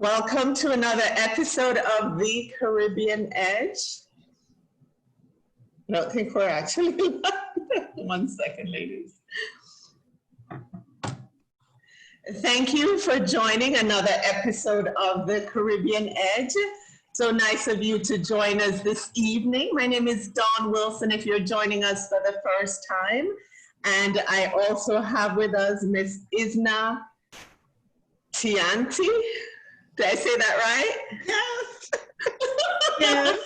Welcome to another episode of The Caribbean Edge. I don't think we're actually live. 1 second, ladies. Thank you for joining another episode of The Caribbean Edge. So nice of you to join us this evening. My name is Dawn Wilson, if you're joining us for the first time. And I also have with us Miss Isna Tianti. Did I say that right? Yes. Yes.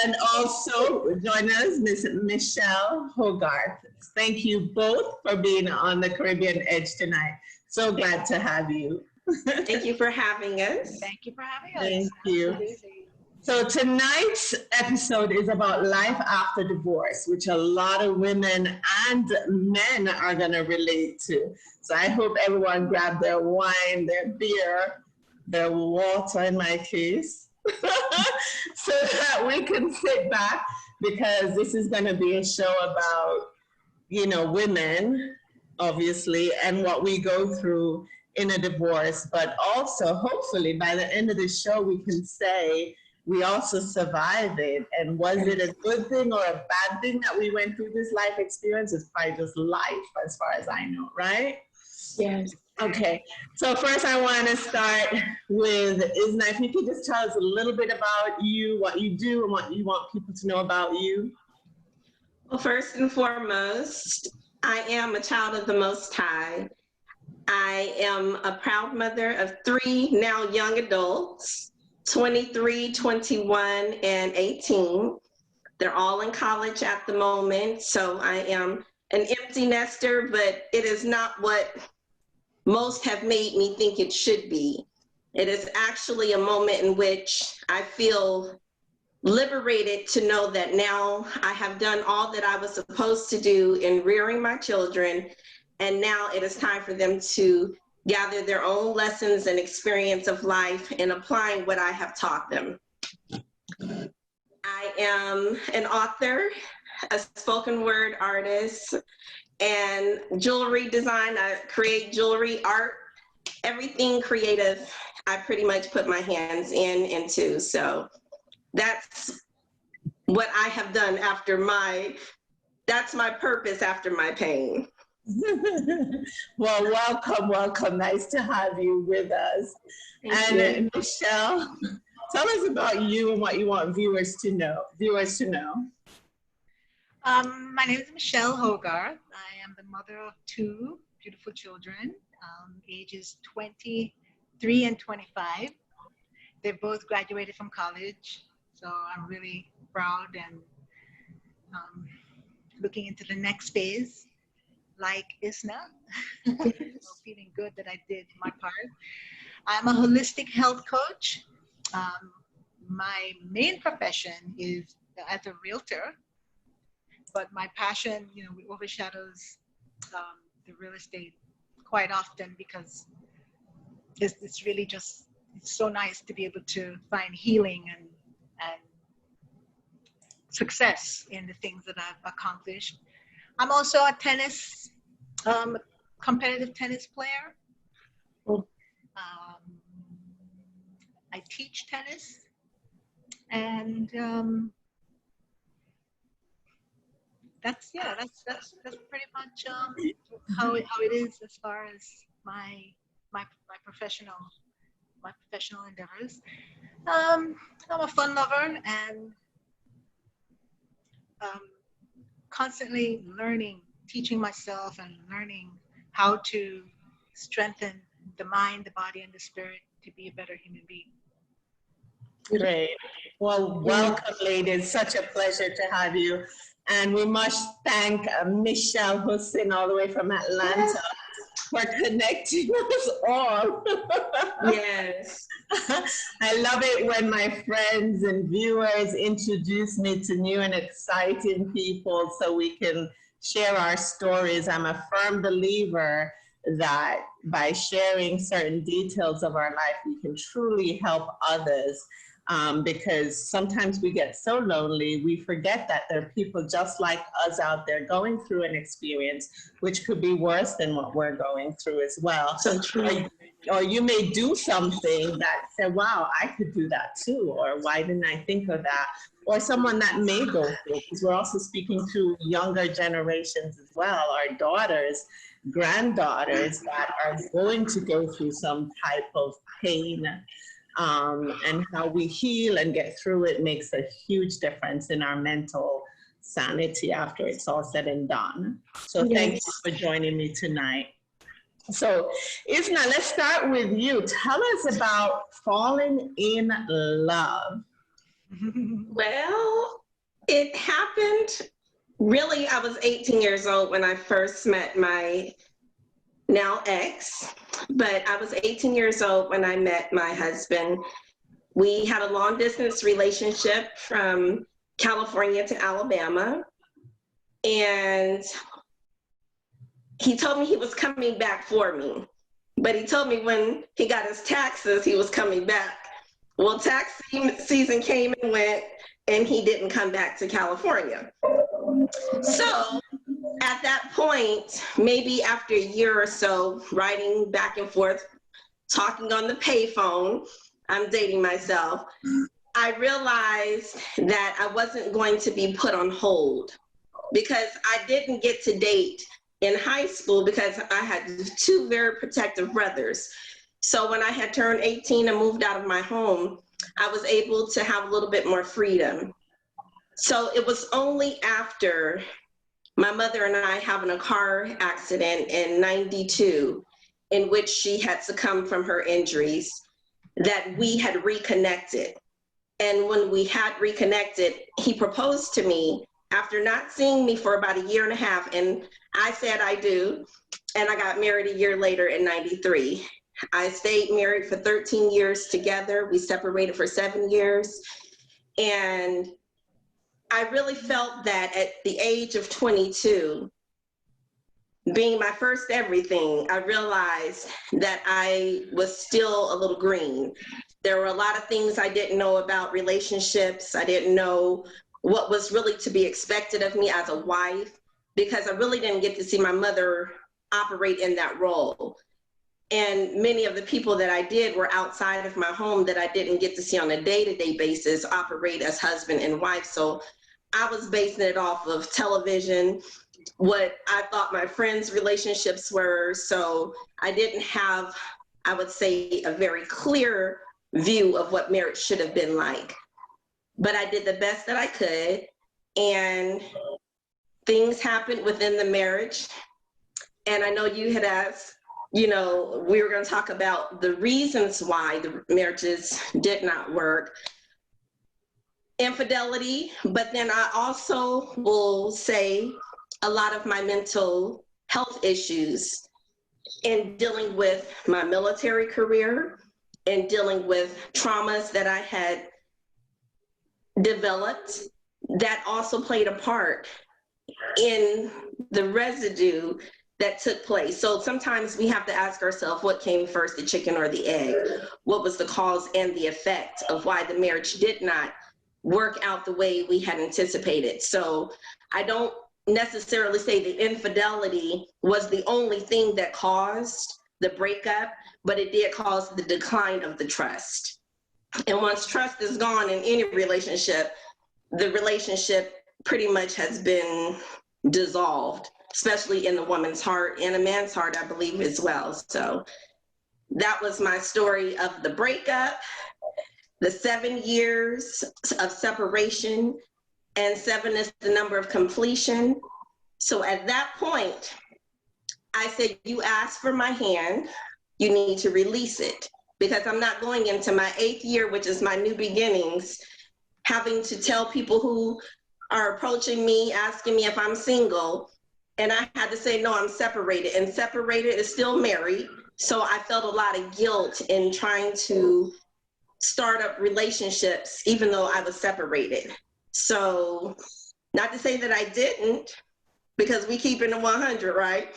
And also join us, Miss Michele Hogarth. Thank you both for being on the Caribbean Edge tonight. So glad to have you. Thank you for having us. Thank you for having us. Thank you. Absolutely. So tonight's episode is about life after divorce, which a lot of women and men are going to relate to. So I hope everyone grabbed their wine, their beer, their water in my case, so that we can sit back, because this is going to be a show about, women, obviously, and what we go through in a divorce. But also, hopefully, by the end of the show, we can say we also survived it. And was it a good thing or a bad thing that we went through this life experience? It's probably just life, as far as I know, right? Yes. Okay, so first I want to start with Isna. If you could just tell us a little bit about you, what you do, and what you want people to know about you. Well, first and foremost, I am a child of the Most High. I am a proud mother of 3 now young adults, 23, 21, and 18. They're all in college at the moment, so I am an empty nester, but it is not what most have made me think it should be. It is actually a moment in which I feel liberated to know that now I have done all that I was supposed to do in rearing my children, and now it is time for them to gather their own lessons and experience of life and applying what I have taught them. I am an author, a spoken word artist, and jewelry design. I create jewelry, art, everything creative. I pretty much put my hands into. So that's what I have done that's my purpose after my pain. Well, welcome. Nice to have you with us. Thank you. Michele, tell us about you and what you want viewers to know. My name is Michele Hogarth. I am the mother of 2 beautiful children, ages 23 and 25. They both graduated from college, so I'm really proud and looking into the next phase, like Isna. Feeling good that I did my part. I'm a holistic health coach. My main profession is as a realtor. But my passion, overshadows the real estate quite often, because it's really just, it's so nice to be able to find healing and success in the things that I've accomplished. I'm also a competitive tennis player. I teach tennis, and that's pretty much how it is as far as my professional endeavors. I'm a fun lover and constantly learning, teaching myself and learning how to strengthen the mind, the body, and the spirit to be a better human being. Great. Well, welcome, ladies. Such a pleasure to have you. And we must thank Michele, who's sitting all the way from Atlanta, for connecting us all. Yes. I love it when my friends and viewers introduce me to new and exciting people so we can share our stories. I'm a firm believer that by sharing certain details of our life, we can truly help others. Because sometimes we get so lonely, we forget that there are people just like us out there going through an experience which could be worse than what we're going through as well. So true. or you may do something that said, wow, I could do that too, or why didn't I think of that? Or someone that may go through, because we're also speaking to younger generations as well, our daughters, granddaughters that are going to go through some type of pain. And how we heal and get through it makes a huge difference in our mental sanity after it's all said and done. So thank you for joining me tonight. So, Isna, let's start with you. Tell us about falling in love. Well, it happened really, I was 18 years old when I first met my now ex, but I was 18 years old when I met my husband. We had a long distance relationship from California to Alabama, and he told me he was coming back for me, but he told me when he got his taxes, he was coming back. Well, tax season came and went, and he didn't come back to California. So at that point, maybe after a year or so, writing back and forth, talking on the payphone, I'm dating myself, I realized that I wasn't going to be put on hold because I didn't get to date in high school because I had two very protective brothers. So when I had turned 18 and moved out of my home, I was able to have a little bit more freedom. So it was only after my mother and I having a car accident in '92, in which she had succumbed from her injuries, that we had reconnected. And when we had reconnected, he proposed to me after not seeing me for about a year and a half. And I said, I do. And I got married a year later in '93. I stayed married for 13 years together. We separated for 7 years. And I really felt that at the age of 22, being my first everything, I realized that I was still a little green. There were a lot of things I didn't know about relationships. I didn't know what was really to be expected of me as a wife, because I really didn't get to see my mother operate in that role. And many of the people that I did were outside of my home that I didn't get to see on a day-to-day basis operate as husband and wife. So I was basing it off of television, what I thought my friends' relationships were. So I didn't have, I would say, a very clear view of what marriage should have been like. But I did the best that I could, and things happened within the marriage. And I know you had asked, we were going to talk about the reasons why the marriages did not work. Infidelity, but then I also will say a lot of my mental health issues in dealing with my military career and dealing with traumas that I had developed that also played a part in the residue that took place. So sometimes we have to ask ourselves, what came first, the chicken or the egg? What was the cause and the effect of why the marriage did not work out the way we had anticipated? So I don't necessarily say the infidelity was the only thing that caused the breakup, but it did cause the decline of the trust. And once trust is gone in any relationship, the relationship pretty much has been dissolved, especially in a woman's heart and a man's heart, I believe, as well. So that was my story of the breakup, the 7 years of separation, and 7 is the number of completion. So at that point, I said, you asked for my hand, you need to release it, because I'm not going into my 8th year, which is my new beginnings, having to tell people who are approaching me, asking me if I'm single, and I had to say, no, I'm separated, and separated is still married. So I felt a lot of guilt in trying to start up relationships, even though I was separated. So not to say that I didn't, because we keep it in 100, right?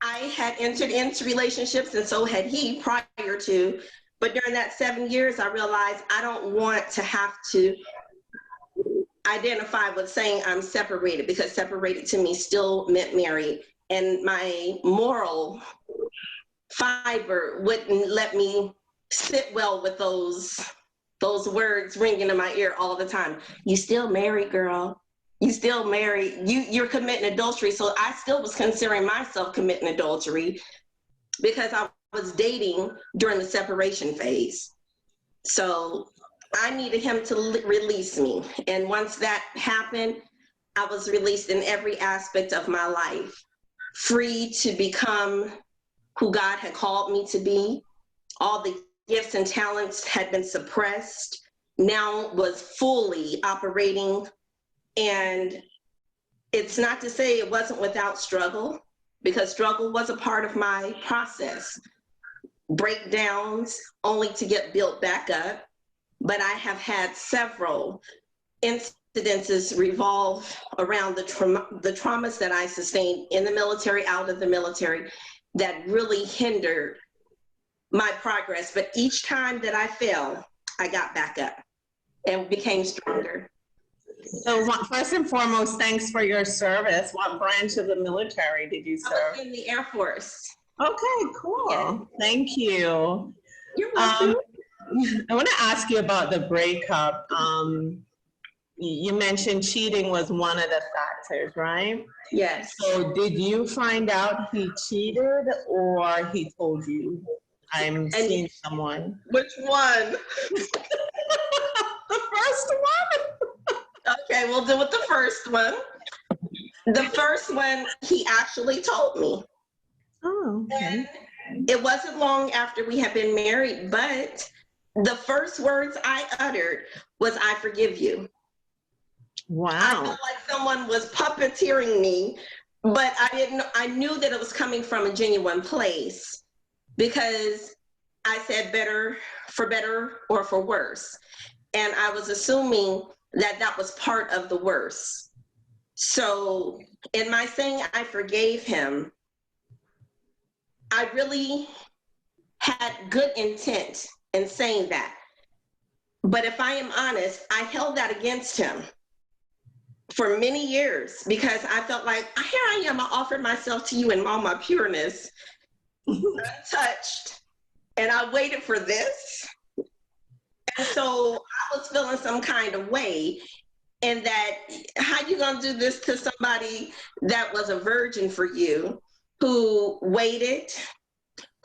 I had entered into relationships, and so had he prior to, but during that 7 years, I realized I don't want to have to identify with saying I'm separated, because separated to me still meant married. And my moral fiber wouldn't let me sit well with those words ringing in my ear all the time. You still married, girl. You still married. You're committing adultery. So I still was considering myself committing adultery because I was dating during the separation phase. So I needed him to release me. And once that happened, I was released in every aspect of my life, free to become who God had called me to be. All the gifts and talents had been suppressed, now was fully operating. And it's not to say it wasn't without struggle, because struggle was a part of my process. Breakdowns only to get built back up. But I have had several incidences revolve around the traumas that I sustained in the military, out of the military, that really hindered my progress. But each time that I fell, I got back up and became stronger. So first and foremost, thanks for your service. What branch of the military did you serve? I was in the Air Force. Okay, cool. Yeah. Thank you. You're welcome. I want to ask you about the breakup. You mentioned cheating was one of the factors, right? Yes. So did you find out he cheated or he told you? I'm seeing someone. Which one? The first one. Okay, we'll do with the first one. The first one, he actually told me. Oh, okay. And it wasn't long after we had been married, but the first words I uttered was, "I forgive you." Wow. I felt like someone was puppeteering me, but I knew that it was coming from a genuine place, because I said better or for worse. And I was assuming that that was part of the worse. So in my saying I forgave him, I really had good intent in saying that. But if I am honest, I held that against him for many years, because I felt like, here I am, I offered myself to you in all my pureness, untouched, and I waited for this. And so I was feeling some kind of way, and that, how you gonna do this to somebody that was a virgin for you, who waited,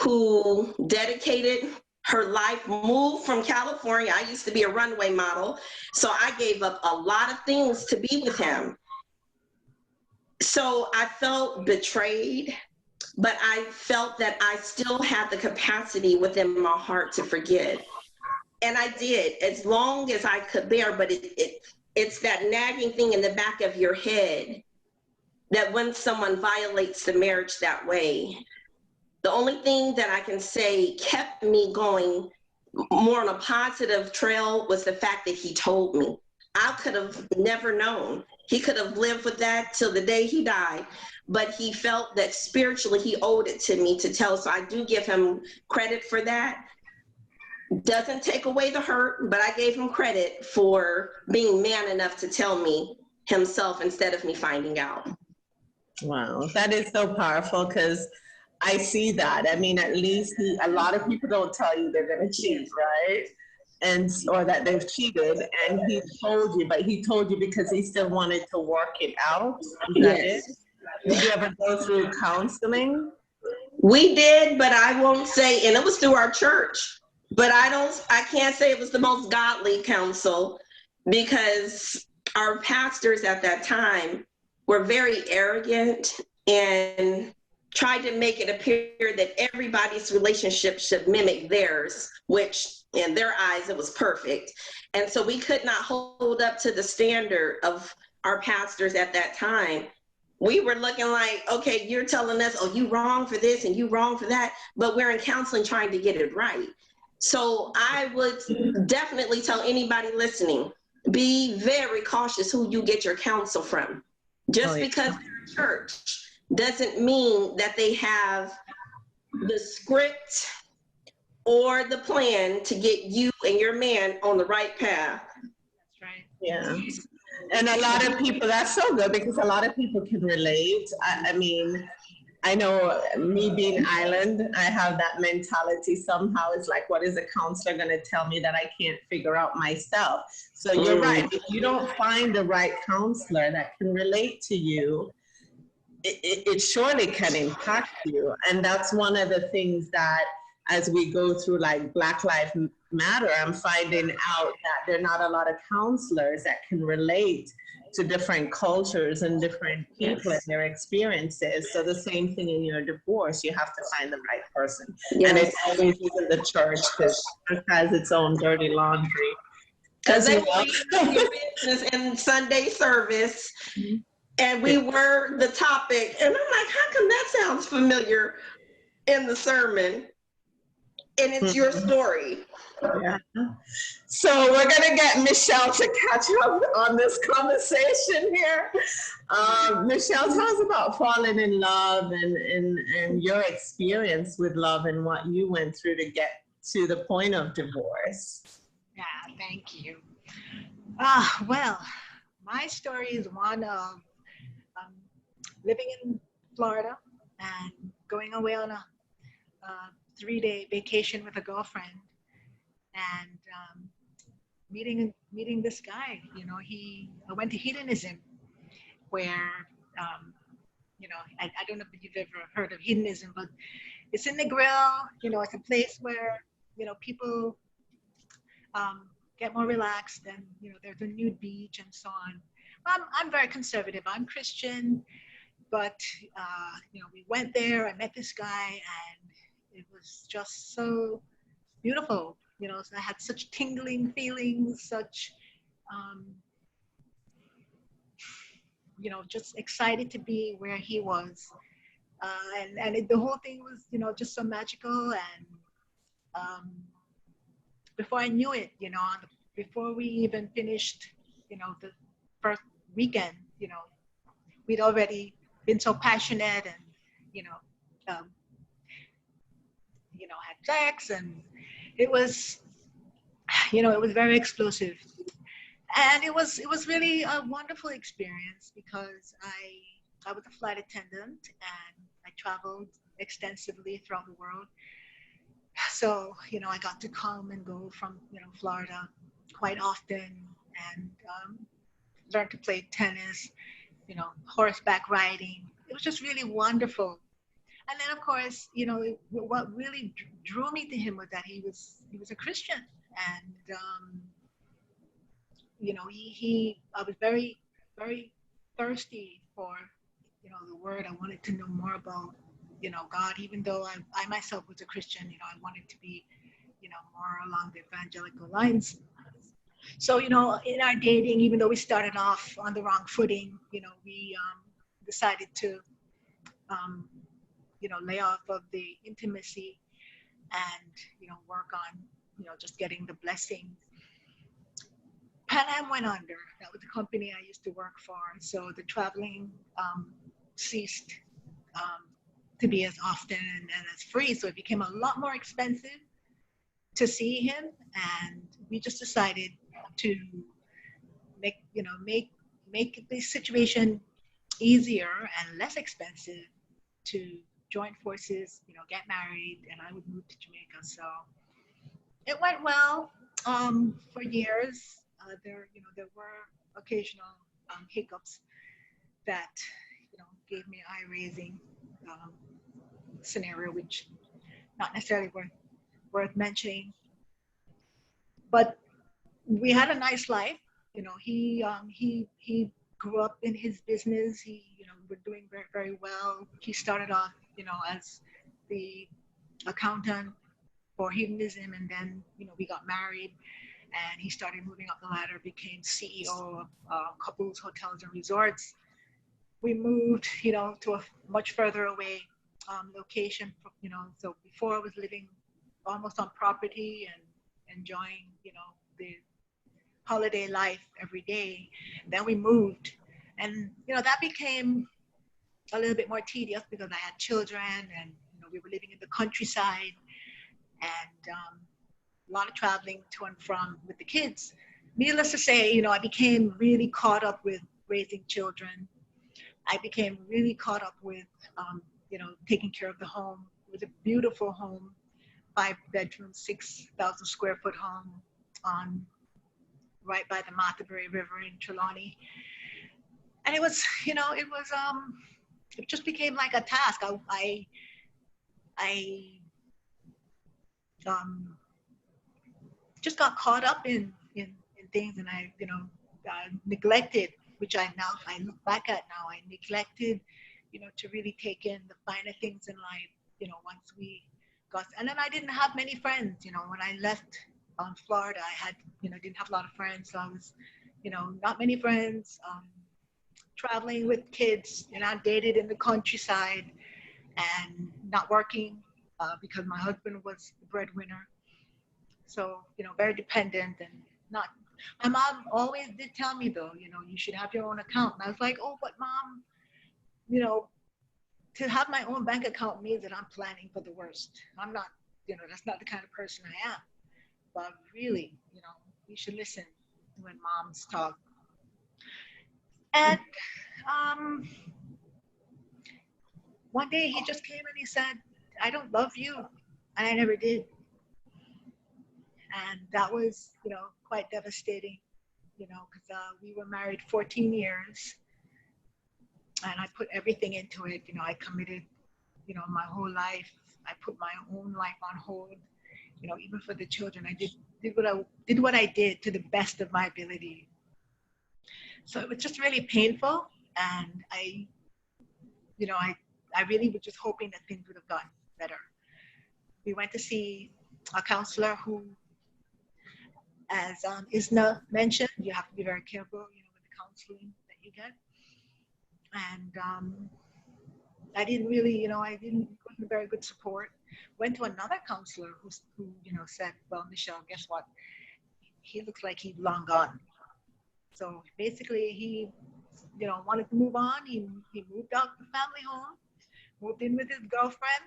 who dedicated her life, moved from California. I used to be a runway model, so I gave up a lot of things to be with him. So I felt betrayed, but I felt that I still had the capacity within my heart to forgive. And I did, as long as I could bear, but it's that nagging thing in the back of your head that when someone violates the marriage that way, the only thing that I can say kept me going more on a positive trail was the fact that he told me. I could have never known. He could have lived with that till the day he died, but he felt that spiritually he owed it to me to tell. So I do give him credit for that. Doesn't take away the hurt, but I gave him credit for being man enough to tell me himself instead of me finding out. Wow, that is so powerful, because I see that. I mean, at least a lot of people don't tell you they're going to cheat, right? Or that they've cheated, and he told you, but he told you because he still wanted to work it out. Is that it? Did you ever go through counseling? We did, but I won't say, and it was through our church, but I can't say it was the most godly counsel, because our pastors at that time were very arrogant and tried to make it appear that everybody's relationship should mimic theirs, which in their eyes, it was perfect. And so we could not hold up to the standard of our pastors at that time. We were looking like, okay, you're telling us, oh, you wrong for this and you wrong for that, but we're in counseling trying to get it right. So I would definitely tell anybody listening, be very cautious who you get your counsel from. Just because they're a church doesn't mean that they have the script or the plan to get you and your man on the right path. That's right. Yeah. And a lot of people, that's so good, because a lot of people can relate. I mean, I know me being island, I have that mentality somehow. It's like, what is a counselor going to tell me that I can't figure out myself? So you're right. If you don't find the right counselor that can relate to you, it surely can impact you. And that's one of the things that as we go through like Black Lives Matter, I'm finding out that there are not a lot of counselors that can relate to different cultures and different people and their experiences. So the same thing in your divorce, you have to find the right person. And it always isn't the church, because it has its own dirty laundry. Because they will eat your business in Sunday service. And we were the topic. And I'm like, how come that sounds familiar in the sermon? And it's your story. Yeah. So we're going to get Michele to catch up on this conversation here. Michele, tell us about falling in love and your experience with love and what you went through to get to the point of divorce. Yeah, thank you. Well, my story is one of living in Florida and going away on a 3-day vacation with a girlfriend, and meeting this guy. You know, I went to hedonism, where I don't know if you've ever heard of hedonism, but it's in the grill. You know, it's a place where people get more relaxed, and there's a nude beach and so on. I'm very conservative. I'm Christian, but we went there. I met this guy, and it was just so beautiful. So I had such tingling feelings, such just excited to be where he was, and the whole thing was just so magical. And before I knew it, before we even finished the first weekend, we'd already been so passionate, and had sex, and it was it was very explosive. And it was really a wonderful experience, because I was a flight attendant, and I traveled extensively throughout the world. So I got to come and go from Florida quite often, and learn to play tennis, horseback riding. It was just really wonderful. And then, of course, what really drew me to him was that he was a Christian, and I was very, very thirsty for the word. I wanted to know more about God, even though I myself was a Christian. I wanted to be more along the evangelical lines. So in our dating, even though we started off on the wrong footing, we decided to lay off of the intimacy, and work on just getting the blessing. Pan Am went under. That was the company I used to work for. So the traveling ceased to be as often and as free. So it became a lot more expensive to see him, and we just decided to make the situation easier and less expensive, to join forces, get married, and I would move to Jamaica. So it went well for years. There were occasional hiccups that gave me eye-raising scenario, which not necessarily worth mentioning. But we had a nice life. He grew up in his business. He was doing very, very well. He started off as the accountant for hedonism, and then we got married, and he started moving up the ladder, became CEO of couples hotels and resorts. We moved to a much further away location. So before I was living almost on property and enjoying the holiday life every day. Then we moved, and that became a little bit more tedious, because I had children, and we were living in the countryside, and a lot of traveling to and from with the kids. Needless to say, I became really caught up with raising children. I became really caught up with taking care of the home. It was a beautiful home, 5 bedroom, 6,000 square foot home on right by the Mataburi River in Trelawney. And it was, it just became like a task. I um, just got caught up in things, and I, neglected, which I look back at now, I neglected, to really take in the finer things in life, once we got, and then I didn't have many friends, when I left Florida, I had, didn't have a lot of friends. So I was, not many friends, traveling with kids, I dated in the countryside and not working because my husband was the breadwinner. So, very dependent and not. My mom always did tell me though, you should have your own account. And I was like, oh, but mom, you know, to have my own bank account means that I'm planning for the worst. I'm not, that's not the kind of person I am. But really, you should listen when moms talk. And um, one day he just came and he said, I don't love you. And I never did. And that was, quite devastating, because we were married 14 years and I put everything into it. I committed, my whole life. I put my own life on hold, even for the children. I did what I did to the best of my ability. So it was just really painful. And I really was just hoping that things would have gotten better. We went to see a counselor who, as Isna mentioned, you have to be very careful, with the counseling that you get. And I didn't really, wasn't very good support. Went to another counselor who said, well, Michele, guess what? He looks like he's long gone. So basically he, wanted to move on. He moved out the family home, moved in with his girlfriend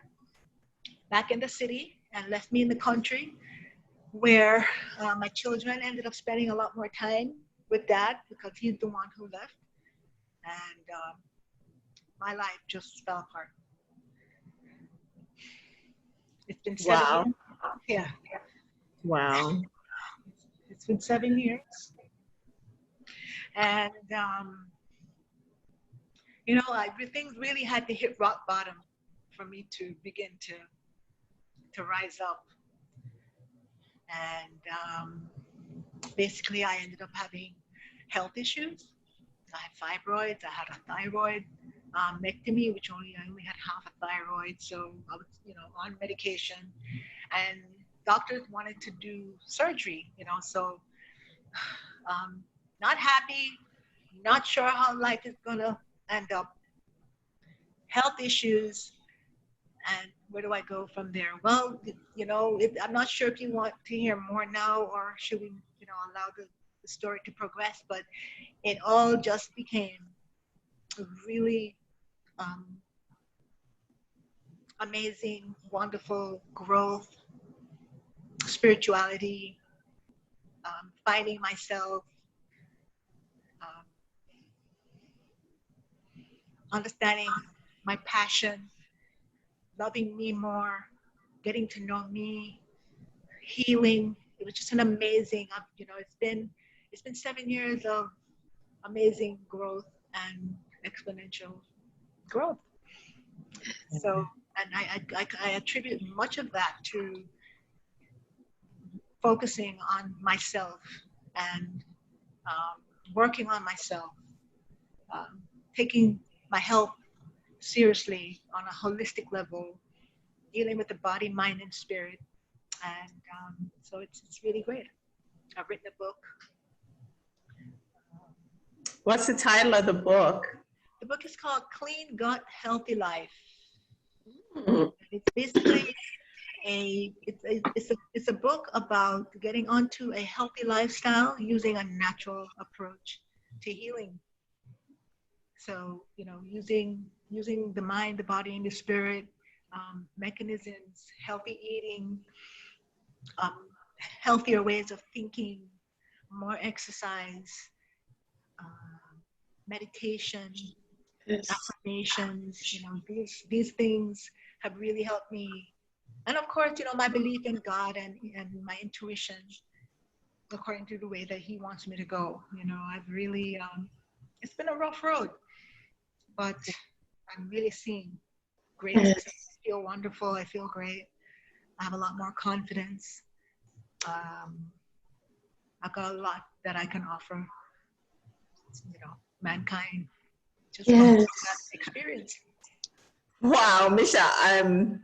back in the city and left me in the country where my children ended up spending a lot more time with dad because he's the one who left. And my life just fell apart. It's been 7 years. Yeah. Wow. It's been 7 years. And, things really had to hit rock bottom for me to begin to rise up. And basically, I ended up having health issues. I had fibroids. I had a thyroid mectomy, which I only had half a thyroid, so I was, on medication. And doctors wanted to do surgery, so not happy, not sure how life is gonna end up. Health issues, and where do I go from there? Well, I'm not sure if you want to hear more now, or should we, allow the story to progress. But it all just became a really amazing, wonderful growth, spirituality, finding myself, um, understanding my passion, loving me more, getting to know me, healing. It was just an amazing, it's been 7 years of amazing growth and exponential growth. So, and I attribute much of that to focusing on myself and working on myself, taking my health seriously on a holistic level, dealing with the body, mind, and spirit. And so it's really great. I've written a book. What's the title of the book? The book is called Clean Gut, Healthy Life. It's basically it's a book about getting onto a healthy lifestyle using a natural approach to healing. So, using the mind, the body, and the spirit, mechanisms, healthy eating, healthier ways of thinking, more exercise, meditation, affirmations, these things have really helped me. And of course, my belief in God and my intuition, according to the way that He wants me to go. I've really, it's been a rough road, but I'm really seeing great success. I feel wonderful. I feel great. I have a lot more confidence. I've got a lot that I can offer, mankind, just from that experience. Wow, Michele,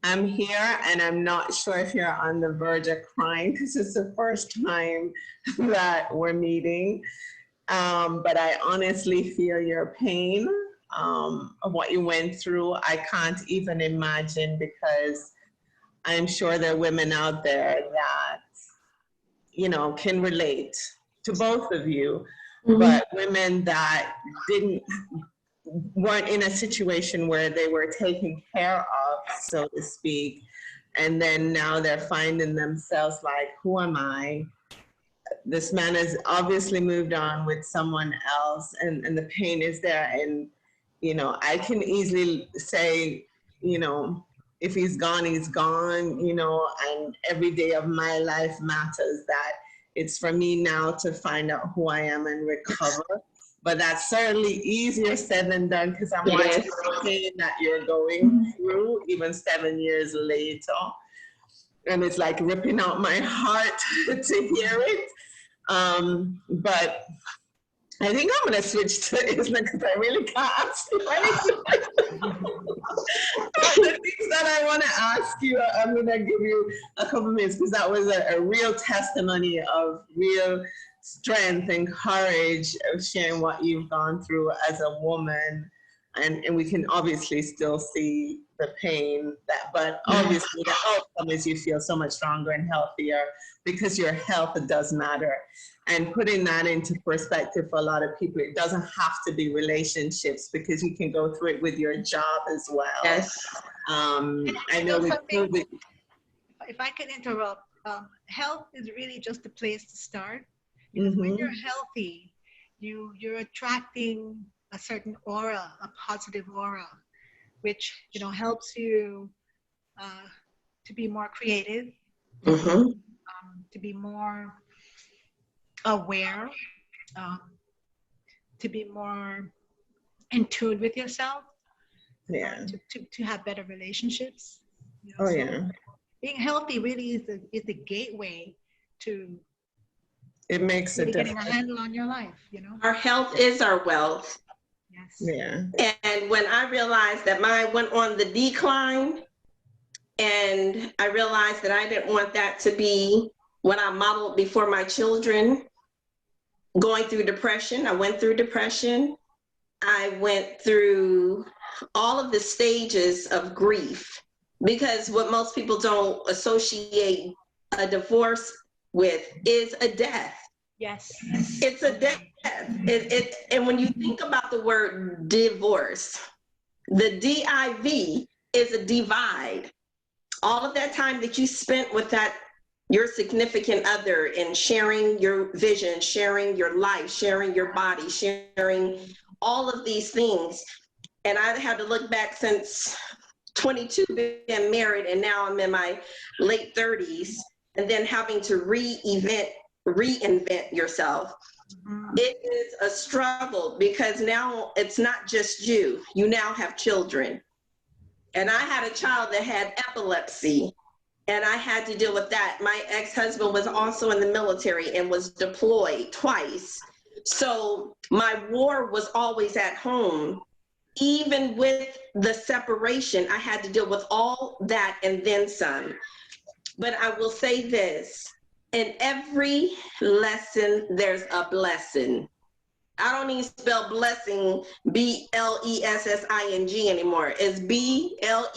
I'm here and I'm not sure if you're on the verge of crying because it's the first time that we're meeting. But I honestly feel your pain of what you went through. I can't even imagine, because I'm sure there are women out there that, can relate to both of you, but women that weren't in a situation where they were taken care of, so to speak, and then now they're finding themselves like, who am I? This man has obviously moved on with someone else, and the pain is there. And I can easily say, if he's gone, he's gone, and every day of my life matters. That it's for me now to find out who I am and recover. But that's certainly easier said than done, because I'm watching the pain that you're going through, even 7 years later. And it's like ripping out my heart to hear it. But I think I'm going to switch to Isna, because I really can't ask you anything. But the things that I want to ask you, I'm going to give you a couple minutes, because that was a real testimony of real strength and courage of sharing what you've gone through as a woman. And we can obviously still see the pain, but obviously the outcome is you feel so much stronger and healthier, because your health does matter. And putting that into perspective for a lot of people, it doesn't have to be relationships, because you can go through it with your job as well. Yes. I know with COVID. If I can interrupt, health is really just a place to start. When you're healthy, you're attracting a certain aura, a positive aura, which helps you to be more creative, to be more aware, to be more in tune with yourself, to have better relationships. Being healthy really is the gateway to it makes really a difference. Getting a handle on your life. Our health is our wealth. Yes. Yeah. And when I realized that mine went on the decline, and I realized that I didn't want that to be what I modeled before my children, going through depression. I went through depression. I went through all of the stages of grief, because what most people don't associate a divorce with is a death. Yes. It's a death. And when you think about the word divorce, the DIV is a divide. All of that time that you spent with your significant other, and sharing your vision, sharing your life, sharing your body, sharing all of these things. And I had to look back since 22 being married, and now I'm in my late 30s, and then having to reinvent yourself. It is a struggle, because now it's not just you now have children. And I had a child that had epilepsy, and I had to deal with that. My ex-husband was also in the military and was deployed twice. So my war was always at home. Even with the separation, I had to deal with all that and then some. But I will say this, in every lesson, there's a blessing. I don't even spell blessing BLESSING anymore. It's BLESSONS.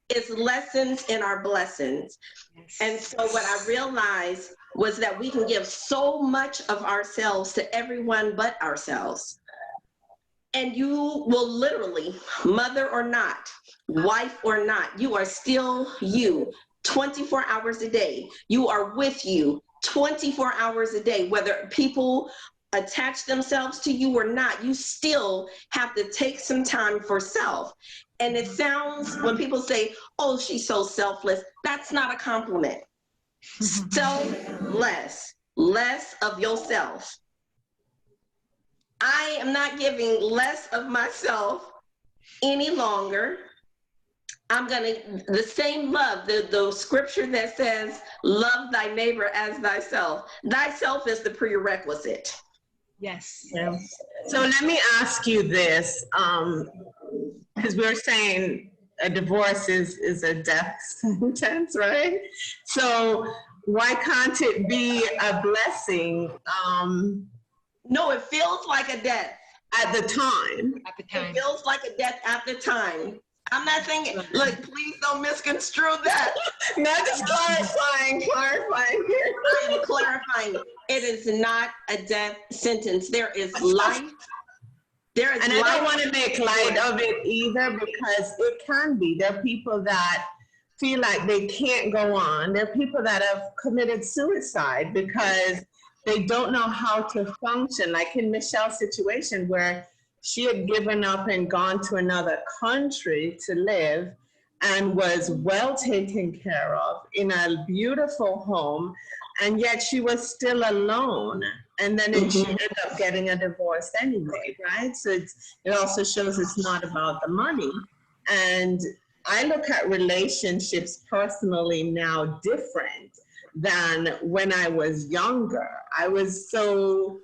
It's lessons in our blessings. And so what I realized was that we can give so much of ourselves to everyone but ourselves. And you will literally, mother or not, wife or not, you are still you 24 hours a day. You are with you 24 hours a day, whether people attach themselves to you or not, you still have to take some time for self. And it sounds, when people say, oh, she's so selfless, that's not a compliment. Selfless, less of yourself. I am not giving less of myself any longer. I'm the same love, the scripture that says, love thy neighbor as thyself. Thyself is the prerequisite. Yes. Yeah. So let me ask you this, because we're saying a divorce is a death sentence, right? So why can't it be a blessing? No, it feels like a death. At the time. At the time. It feels like a death at the time. I'm not saying, look, please don't misconstrue that. Not just clarifying here. I am clarifying. It is not a death sentence. There is life. There is and life. I don't want to make light of it either, because it can be. There are people that feel like they can't go on. There are people that have committed suicide because they don't know how to function. Like in Michelle's situation, where she had given up and gone to another country to live and was well taken care of in a beautiful home, and yet she was still alone. And then she ended up getting a divorce anyway, right? So it also shows it's not about the money. And I look at relationships personally now different than when I was younger. I was so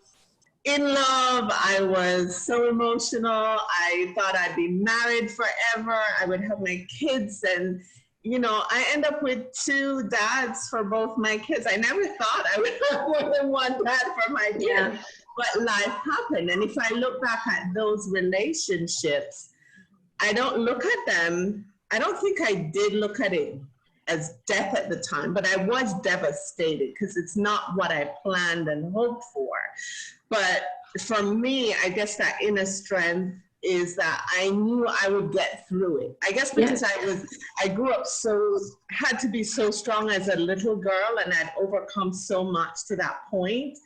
in love. I was so emotional. I thought I'd be married forever. I would have my kids, and I end up with 2 dads for both my kids. I never thought I would have more than 1 dad for my kids, yeah. But life happened. And if I look back at those relationships, I don't look at them. I don't think I did look at it as death at the time, but I was devastated because it's not what I planned and hoped for. But for me, I guess that inner strength is that I knew I would get through it. I guess because I grew up had to be so strong as a little girl, and I'd overcome so much to that point.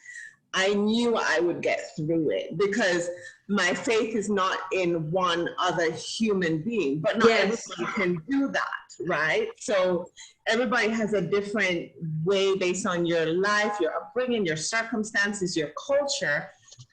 I knew I would get through it because my faith is not in one other human being, but not everybody can do that, right? So everybody has a different way based on your life, your upbringing, your circumstances, your culture.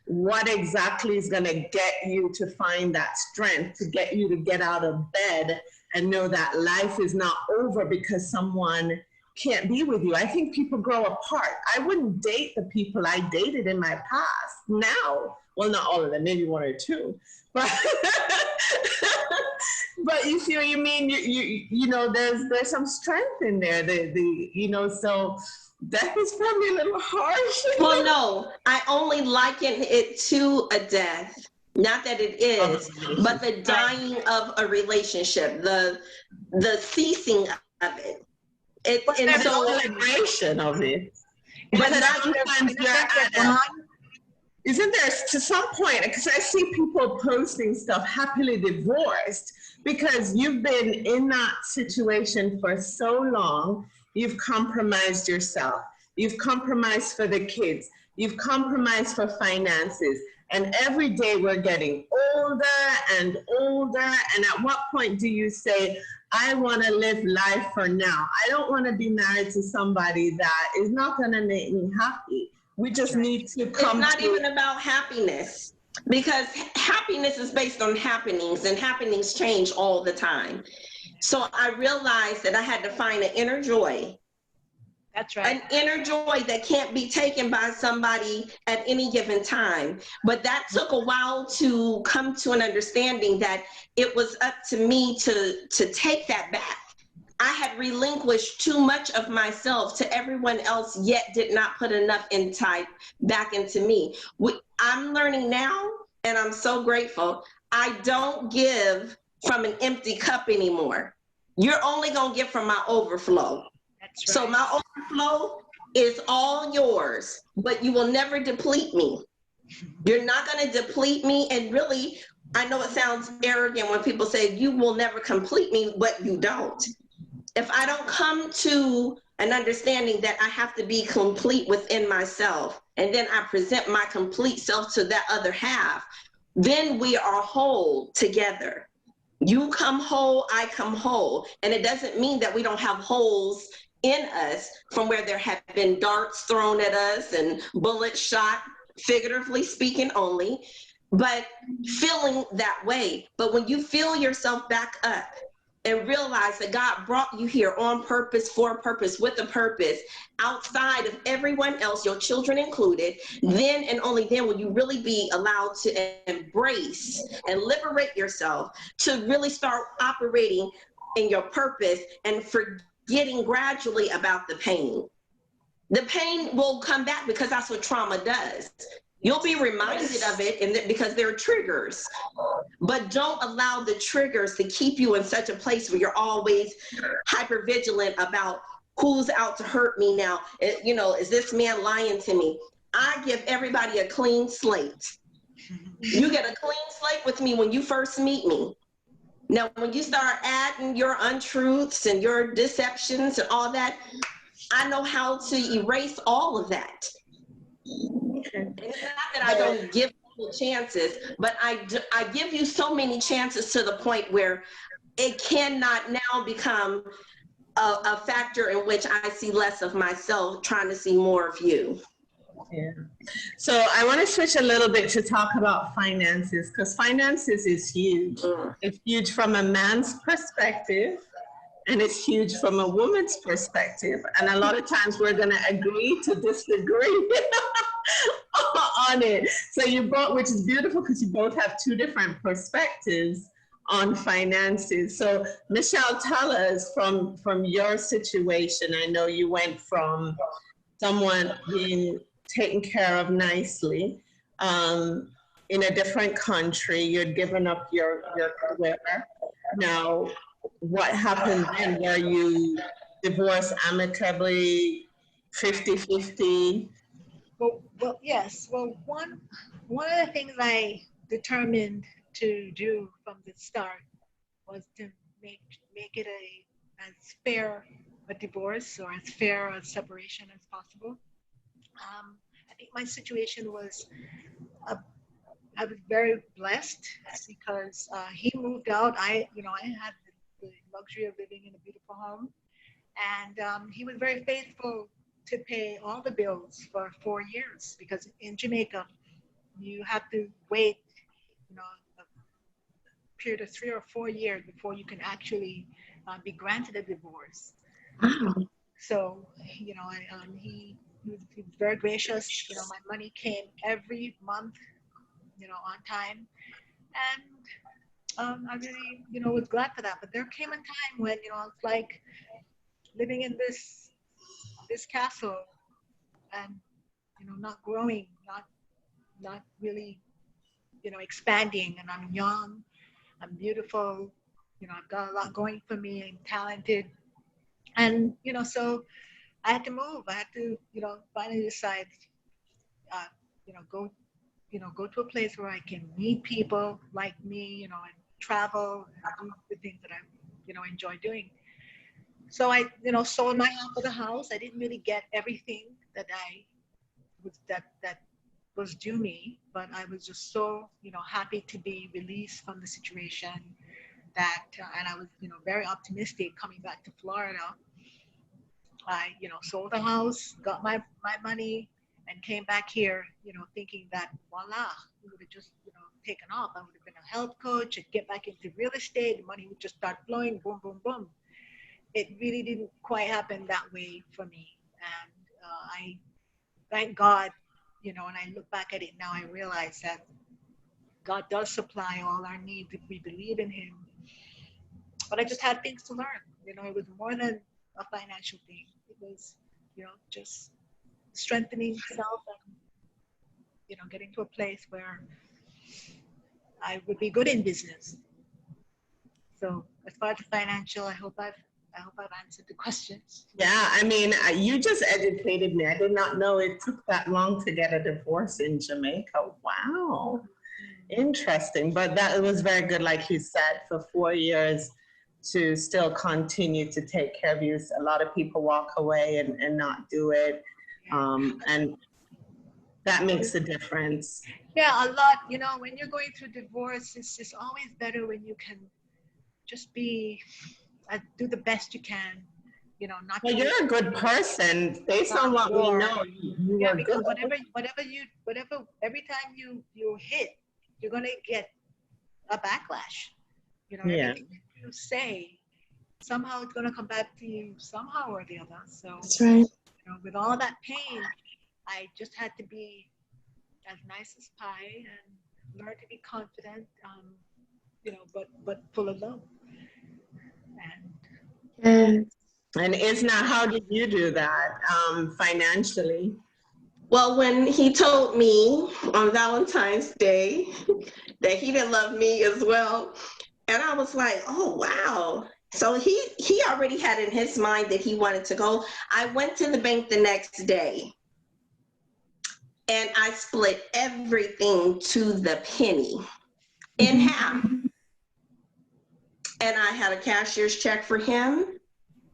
What exactly is going to get you to find that strength, to get you to get out of bed and know that life is not over because someone can't be with you. I think people grow apart. I wouldn't date the people I dated in my past now. Well, not all of them, maybe 1 or 2. But but you see what you mean? You know, there's some strength in there. So death is probably a little harsh. Well, no, I only liken it to a death. Not that it is, but the dying of a relationship, the ceasing of it. But and there's so a celebration of it. But sometimes isn't there to some point, because I see people posting stuff happily divorced because you've been in that situation for so long, you've compromised yourself, you've compromised for the kids, you've compromised for finances, and every day we're getting older and older, and at what point do you say, I want to live life for now. I don't want to be married to somebody that is not going to make me happy. We just need to come. It's not even about happiness, because happiness is based on happenings, and happenings change all the time. So I realized that I had to find an inner joy. That's right. An inner joy that can't be taken by somebody at any given time. But that took a while to come to an understanding that it was up to me to take that back. I had relinquished too much of myself to everyone else, yet did not put enough insight back into me. I'm learning now, and I'm so grateful. I don't give from an empty cup anymore. You're only gonna get from my overflow. That's right. So my overflow is all yours, but you will never deplete me. You're not gonna deplete me, and really, I know it sounds arrogant when people say you will never complete me, but you don't. If I don't come to an understanding that I have to be complete within myself, and then I present my complete self to that other half, then we are whole together. You come whole, I come whole. And it doesn't mean that we don't have holes in us from where there have been darts thrown at us and bullets shot, figuratively speaking only, but feeling that way. But when you feel yourself back up and realize that God brought you here on purpose, for a purpose, with a purpose, outside of everyone else, your children included, then and only then will you really be allowed to embrace and liberate yourself to really start operating in your purpose and forgetting gradually about the pain. The pain will come back because that's what trauma does. You'll be reminded of it because there are triggers, but don't allow the triggers to keep you in such a place where you're always hyper vigilant about who's out to hurt me now. You know, is this man lying to me? I give everybody a clean slate. You get a clean slate with me when you first meet me. Now, when you start adding your untruths and your deceptions and all that, I know how to erase all of that. And it's not that I don't give people chances, but I give you so many chances to the point where it cannot now become a factor in which I see less of myself, trying to see more of you. Yeah. So I want to switch a little bit to talk about finances, because finances is huge. It's huge from a man's perspective, and it's huge from a woman's perspective. And a lot of times we're going to agree to disagree on it. So you both, which is beautiful because you both have two different perspectives on finances. So Michele, tell us from your situation. I know you went from someone being taken care of nicely in a different country. You'd given up your career. Now, what happened then? Were you divorced amicably, 50-50? Well, yes. Well, one of the things I determined to do from the start was to make it as fair a divorce or as fair a separation as possible. I think my situation was, I was very blessed because he moved out. I had the luxury of living in a beautiful home, and he was very faithful to pay all the bills for 4 years, because in Jamaica, you have to wait, a period of 3 or 4 years before you can actually be granted a divorce. So, he was very gracious. My money came every month, on time. And I really, was glad for that. But there came a time when, it's like living in this castle and, not growing, not really, expanding. And I'm young, I'm beautiful, I've got a lot going for me, I'm talented. And, so I had to move. I had to, finally decide, go to a place where I can meet people like me, and travel and do the things that I, enjoy doing. So I, sold my half of the house. I didn't really get everything that was due me, but I was just so, happy to be released from the situation that, and I was, very optimistic coming back to Florida. I, sold the house, got my money, and came back here, thinking that voila, we would have just, taken off. I would have been a health coach and get back into real estate. The money would just start flowing, boom, boom, boom. It really didn't quite happen that way for me. And I thank God, and I look back at it now, I realize that God does supply all our needs if we believe in Him. But I just had things to learn. It was more than a financial thing. It was, just strengthening self and, getting to a place where I would be good in business. So as far as the financial, I hope I've answered the questions. Yeah, I mean, you just educated me. I did not know it took that long to get a divorce in Jamaica. Wow. Interesting. But that was very good, like you said, for 4 years to still continue to take care of you. A lot of people walk away and not do it. And That makes a difference. Yeah, a lot. You know, when you're going through divorce, it's always better when you can just be, do the best you can. You know, not Well, to you're a good person. Based on start what we war. know, you Yeah, are because good. whatever, every time you hit, you're gonna get a backlash. You know, Yeah, everything you say, somehow it's gonna come back to you somehow or the other. So, That's right. you know, with all that pain, I just had to be as nice as pie and learn to be confident. You know, but full of love. And And and Isna, how did you do that financially? well, when he told me on Valentine's Day that he didn't love me as well, and I was like, oh wow. So he already had in his mind that he wanted to go. I went to the bank the next day and I split everything to the penny in half. And I had a cashier's check for him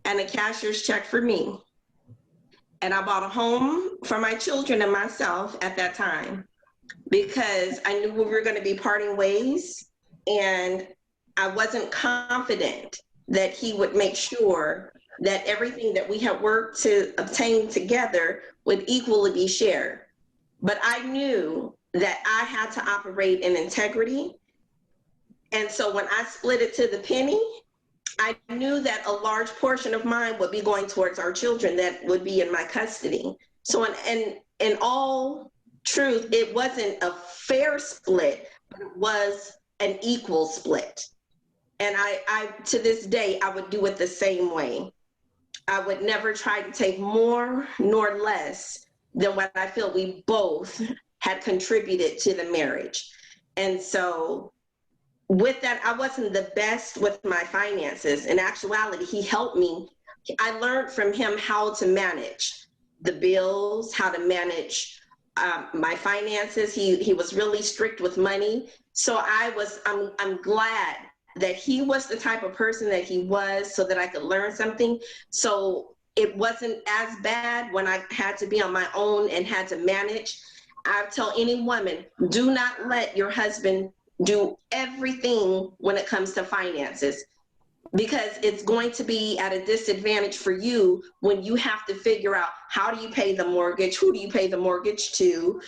and a cashier's check for me. And I bought a home for my children and myself at that time because I knew we were going to be parting ways. And I wasn't confident that he would make sure that everything that we had worked to obtain together would equally be shared. But I knew that I had to operate in integrity. And so when I split it to the penny, I knew that a large portion of mine would be going towards our children that would be in my custody. So in all truth, it wasn't a fair split, but it was an equal split. And I to this day, I would do it the same way. I would never try to take more nor less than what I feel we both had contributed to the marriage. And so with that, I wasn't the best with my finances. In actuality, he helped me. I learned from him how to manage the bills, how to manage my finances. He was really strict with money. So I'm glad that he was the type of person that he was so that I could learn something. So it wasn't as bad when I had to be on my own and had to manage. I tell any woman, do not let your husband do everything when it comes to finances, because it's going to be at a disadvantage for you when you have to figure out how do you pay the mortgage, who do you pay the mortgage to,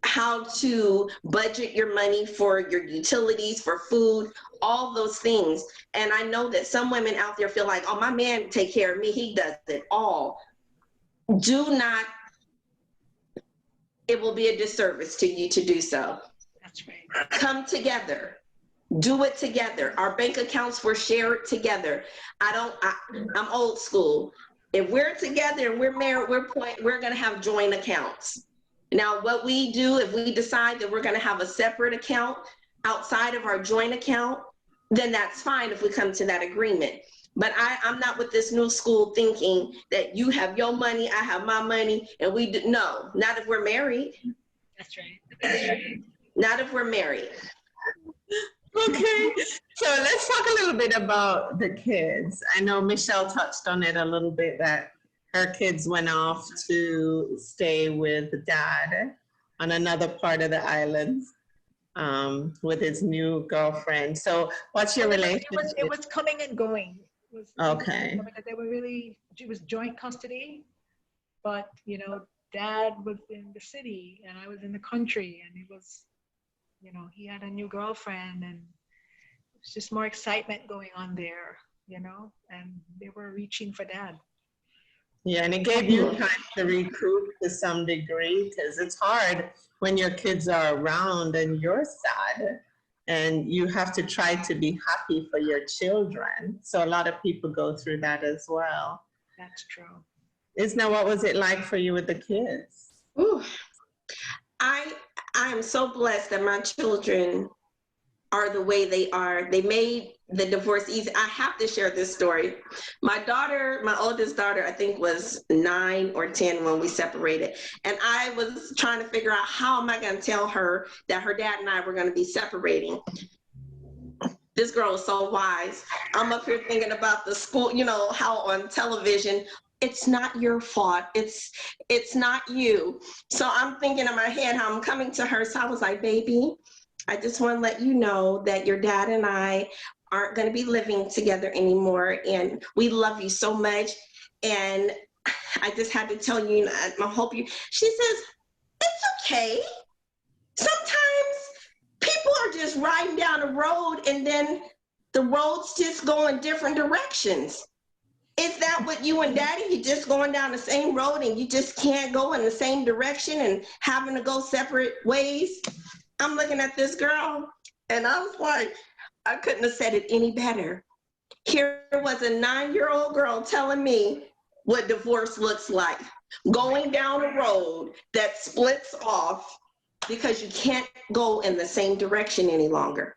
how to budget your money for your utilities, for food, all those things. And I know that some women out there feel like, oh, my man take care of me, he does it all. Do not, it will be a disservice to you to do so. that's right. Come together. Do it together. Our bank accounts were shared together. I'm old school. If we're together and we're married, we're going to have joint accounts. Now, what we do, if we decide that we're going to have a separate account outside of our joint account, then that's fine if we come to that agreement. But I'm not with this new school thinking that you have your money, I have my money, and we do. No, not if we're married. That's right. Not if we're married. Okay, so let's talk a little bit about the kids. I know Michele touched on it a little bit that her kids went off to stay with dad on another part of the island with his new girlfriend. So what's your relationship? It was coming and going. Okay. Because it was joint custody, but you know, dad was in the city and I was in the country, and he had a new girlfriend, and it's just more excitement going on there, and they were reaching for dad. Yeah, and it gave you time to recruit to some degree, because it's hard when your kids are around and you're sad and you have to try to be happy for your children. So a lot of people go through that as well. That's true. Isna, what was it like for you with the kids? Ooh. I am so blessed that my children are the way they are. They made the divorce easy. I have to share this story. My oldest daughter, I think was 9 or 10 when we separated. And I was trying to figure out, how am I going to tell her that her dad and I were going to be separating? This girl is so wise. I'm up here thinking about the school, how on television, it's not your fault. It's not you. So I'm thinking in my head how I'm coming to her. So I was like, baby, I just want to let you know that your dad and I aren't going to be living together anymore. And we love you so much. And I just had to tell you, I hope you, she says, it's okay. Sometimes people are just riding down a road and then the roads just go in different directions. Is that what you and daddy, you just going down the same road and you just can't go in the same direction and having to go separate ways? I'm looking at this girl and I was like, I couldn't have said it any better. Here was a 9-year-old girl telling me what divorce looks like. Going down a road that splits off because you can't go in the same direction any longer.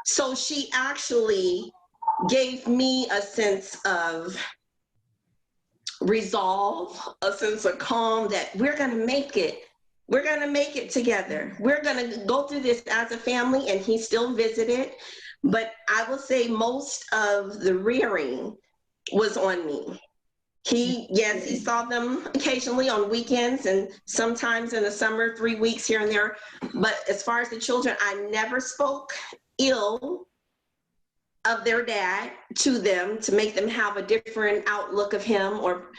So she actually gave me a sense of resolve, a sense of calm that we're going to make it. We're going to make it together. We're going to go through this as a family, and he still visited. But I will say most of the rearing was on me. Yes, he saw them occasionally on weekends and sometimes in the summer, 3 weeks here and there. But as far as the children, I never spoke ill of their dad to them to make them have a different outlook of him or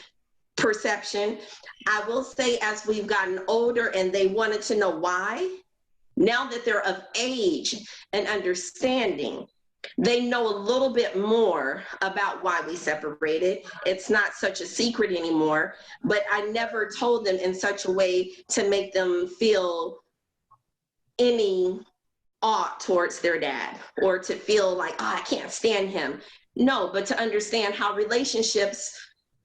perception. I will say as we've gotten older and they wanted to know why, now that they're of age and understanding, they know a little bit more about why we separated. It's not such a secret anymore, but I never told them in such a way to make them feel any ought towards their dad or to feel like, oh, I can't stand him. No, but to understand how relationships,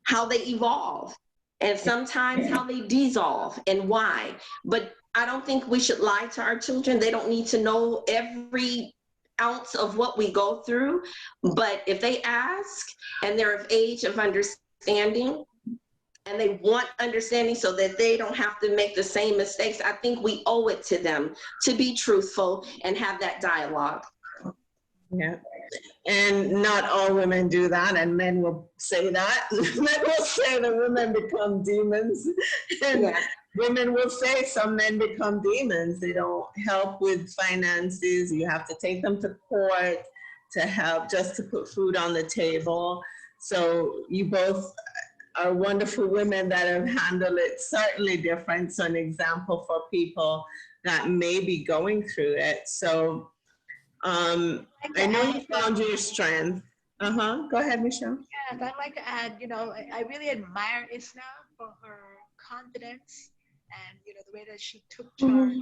how they evolve and sometimes how they dissolve and why. But I don't think we should lie to our children. They don't need to know every ounce of what we go through. But if they ask and they're of age of understanding and they want understanding so that they don't have to make the same mistakes, I think we owe it to them to be truthful and have that dialogue. Yeah. And not all women do that, and men will say that. Men will say that women become demons. And yeah. Women will say some men become demons. They don't help with finances. You have to take them to court to help just to put food on the table. So you both are wonderful women that have handled it certainly different. So an example for people that may be going through it. So I know you found your strength. Go ahead, Michele. Yes, I'd like to add, I really admire Isna for her confidence and, the way that she took charge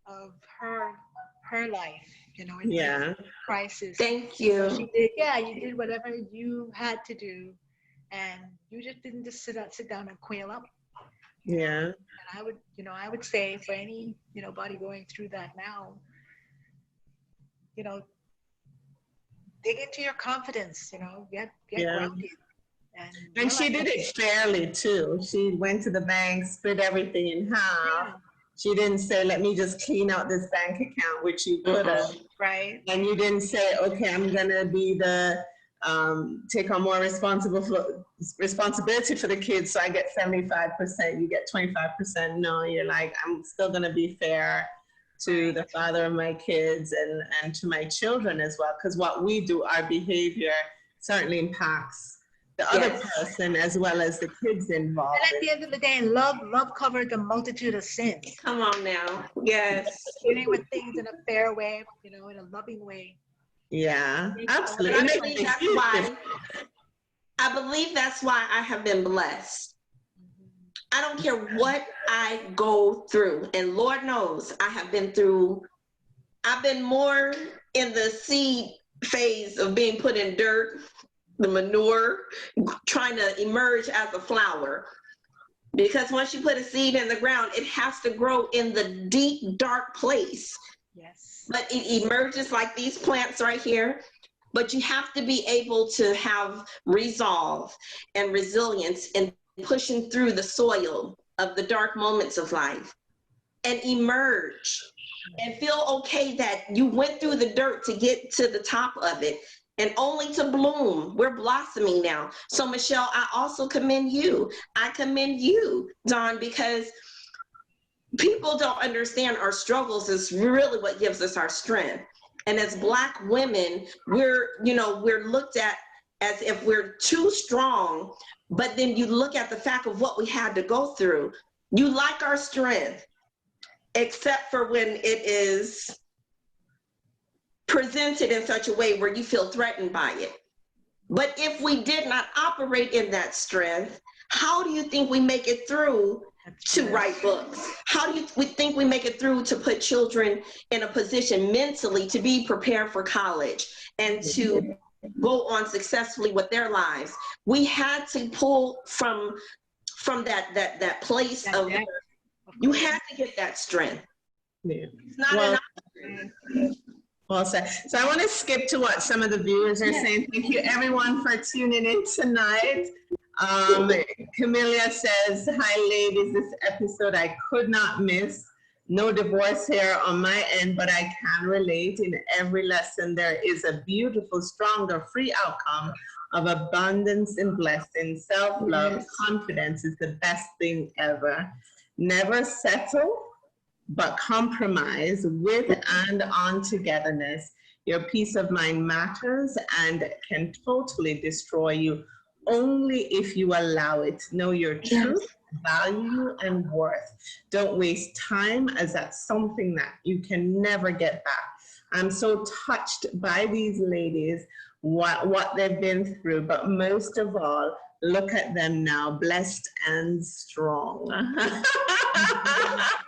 of her life, in the crisis. Thank you. So she did, you did whatever you had to do, and you just didn't just sit down and quail up. Yeah. And I would say for any, body going through that now, dig into your confidence, get grounded. And she did it fairly too. She went to the bank, split everything in half. Yeah. She didn't say, let me just clean out this bank account, which you could have. Right. And you didn't say, okay, I'm gonna be take on more responsibility for the kids, so I get 75%, you get 25%. No, you're like, I'm still gonna be fair to the father of my kids and to my children as well, because what we do, our behavior certainly impacts the other person as well as the kids involved. And at the end of the day, love covered a multitude of sins. Come on now. Yes. Dealing with things in a fair way, in a loving way. Yeah, absolutely. I believe that's why I have been blessed. I don't care what I go through, and Lord knows I've been more in the seed phase of being put in dirt, the manure, trying to emerge as a flower. Because once you put a seed in the ground, it has to grow in the deep, dark place. Yes. But it emerges like these plants right here. But you have to be able to have resolve and resilience in pushing through the soil of the dark moments of life and emerge and feel okay that you went through the dirt to get to the top of it. and only to bloom. We're blossoming now. So Michele, I also commend you. I commend you, Dawn, because people don't understand our struggles is really what gives us our strength. And as Black women, we're looked at as if we're too strong, but then you look at the fact of what we had to go through. You like our strength, except for when it is presented in such a way where you feel threatened by it. But if we did not operate in that strength, how do you think we make it through to write books? How do we think we make it through to put children in a position mentally to be prepared for college and to go on successfully with their lives? We had to pull from that place of you had to get that strength. Yeah. It's not enough. Well said. So I want to skip to what some of the viewers are saying. Thank you everyone for tuning in tonight. Camellia says, hi ladies, this episode I could not miss. No divorce here on my end, but I can relate. In every lesson there is a beautiful, stronger, free outcome of abundance and blessing. Self-love, confidence is the best thing ever. Never settle, but compromise with and on togetherness. Your peace of mind matters and can totally destroy you only if you allow it. Know your truth, value, and worth. Don't waste time, as that's something that you can never get back. I'm so touched by these ladies, what they've been through, but most of all, look at them now, blessed and strong.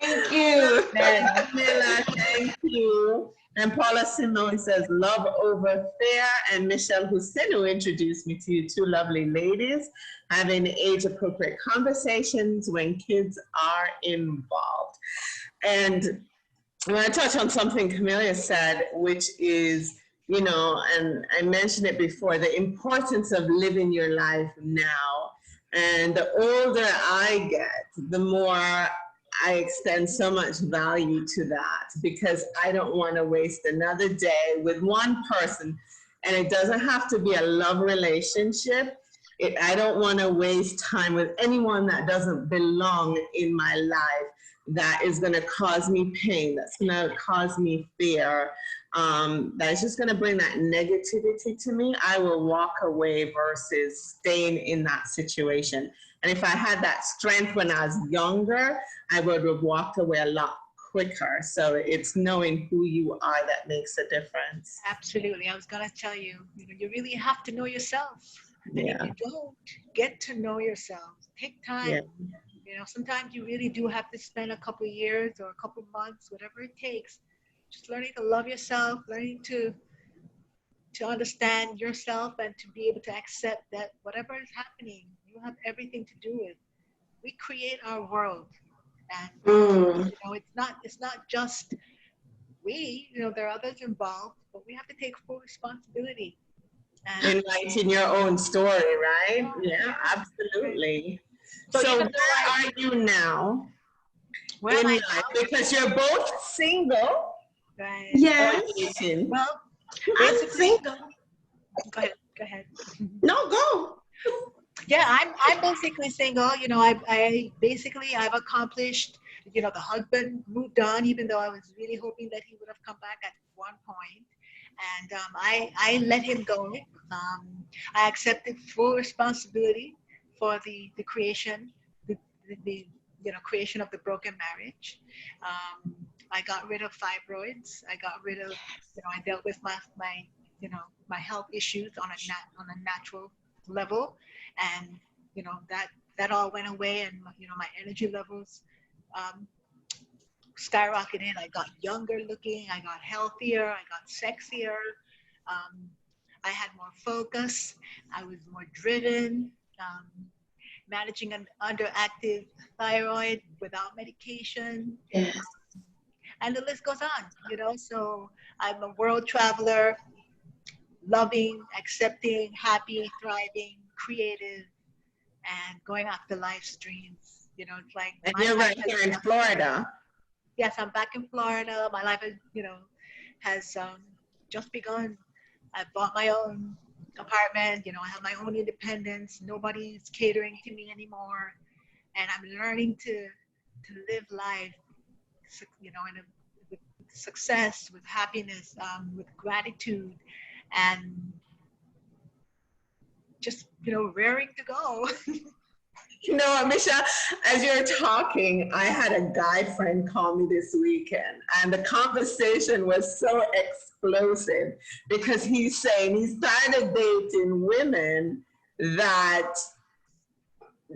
Thank you. Camilla, thank you. And Paula Simone says, love over fear. And Michele Hussein, who introduced me to you, two lovely ladies, having age-appropriate conversations when kids are involved. And I want to touch on something Camellia said, which is, you know, and I mentioned it before, the importance of living your life now. And the older I get, the more I extend so much value to that, because I don't want to waste another day with one person. And it doesn't have to be a love relationship. I don't want to waste time with anyone that doesn't belong in my life, that is going to cause me pain, that's going to cause me fear, that is just going to bring that negativity to me. I will walk away versus staying in that situation. And if I had that strength when I was younger, I would have walked away a lot quicker. So it's knowing who you are that makes a difference. Absolutely. I was going to tell you, you really have to know yourself. And Yeah. if you don't get to know yourself, take time. Yeah. Sometimes you really do have to spend a couple of years or a couple of months, whatever it takes, just learning to love yourself, learning to understand yourself, and to be able to accept that whatever is happening, you have everything to do with. We create our world, and it's not just we. There are others involved, but we have to take full responsibility. And writing your own story, right? Yeah, absolutely. So where are you now Where am I life? Because you're both single. Right. Yes. Well, I'm single. Go ahead. No, go. Yeah, I'm basically single. I've accomplished. The husband moved on, even though I was really hoping that he would have come back at one point, and I let him go. I accepted full responsibility for the creation, the creation of the broken marriage. I got rid of fibroids. I got rid of, I dealt with my health issues on a natural level, and that all went away, and my energy levels skyrocketed. I got younger looking. I got healthier. I got sexier. I had more focus. I was more driven. Managing an underactive thyroid without medication. Yes. And the list goes on, So I'm a world traveler, loving, accepting, happy, thriving, creative, and going after life's dreams. It's like. And you're right here in Florida. Yes, I'm back in Florida. My life has just begun. I bought my own apartment. I have my own independence. Nobody's catering to me anymore, and I'm learning to live life, with success, with happiness, with gratitude, and just raring to go. You know what, Michelle, as you're talking, I had a guy friend call me this weekend, and the conversation was so explosive because he's saying he started dating women that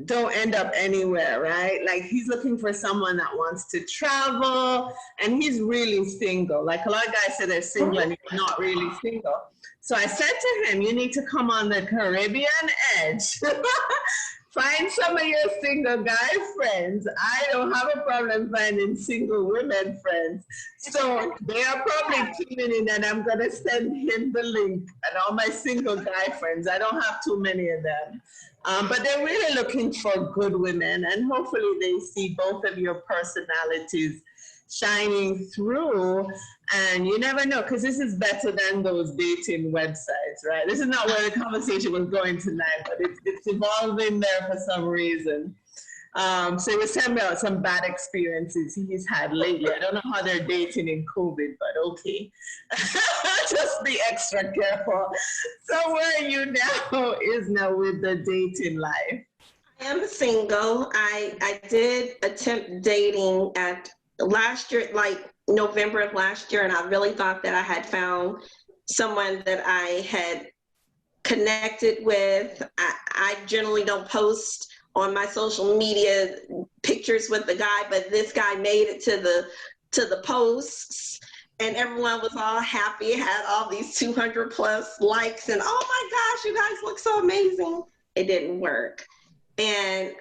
don't end up anywhere, right? Like he's looking for someone that wants to travel, and he's really single. Like a lot of guys say they're single and he's not really single. So I said to him, you need to come on the Caribbean edge. Find some of your single guy friends. I don't have a problem finding single women friends. So they are probably tuning in, and I'm going to send him the link and all my single guy friends. I don't have too many of them. But they're really looking for good women, and hopefully they see both of your personalities shining through. And you never know, because this is better than those dating websites, right? This is not where the conversation was going tonight, but it's evolving there for some reason. So he was telling me about some bad experiences he's had lately. I don't know how they're dating in COVID, but okay. Just be extra careful. So where are you now, Isna, with the dating life? I am single. I did attempt dating at last year, like November of last year, and I really thought that I had found someone that I had connected with. I generally don't post on my social media pictures with the guy, but this guy made it to the posts, and everyone was all happy, had all these 200 plus likes, and oh my gosh, you guys look so amazing. It didn't work. And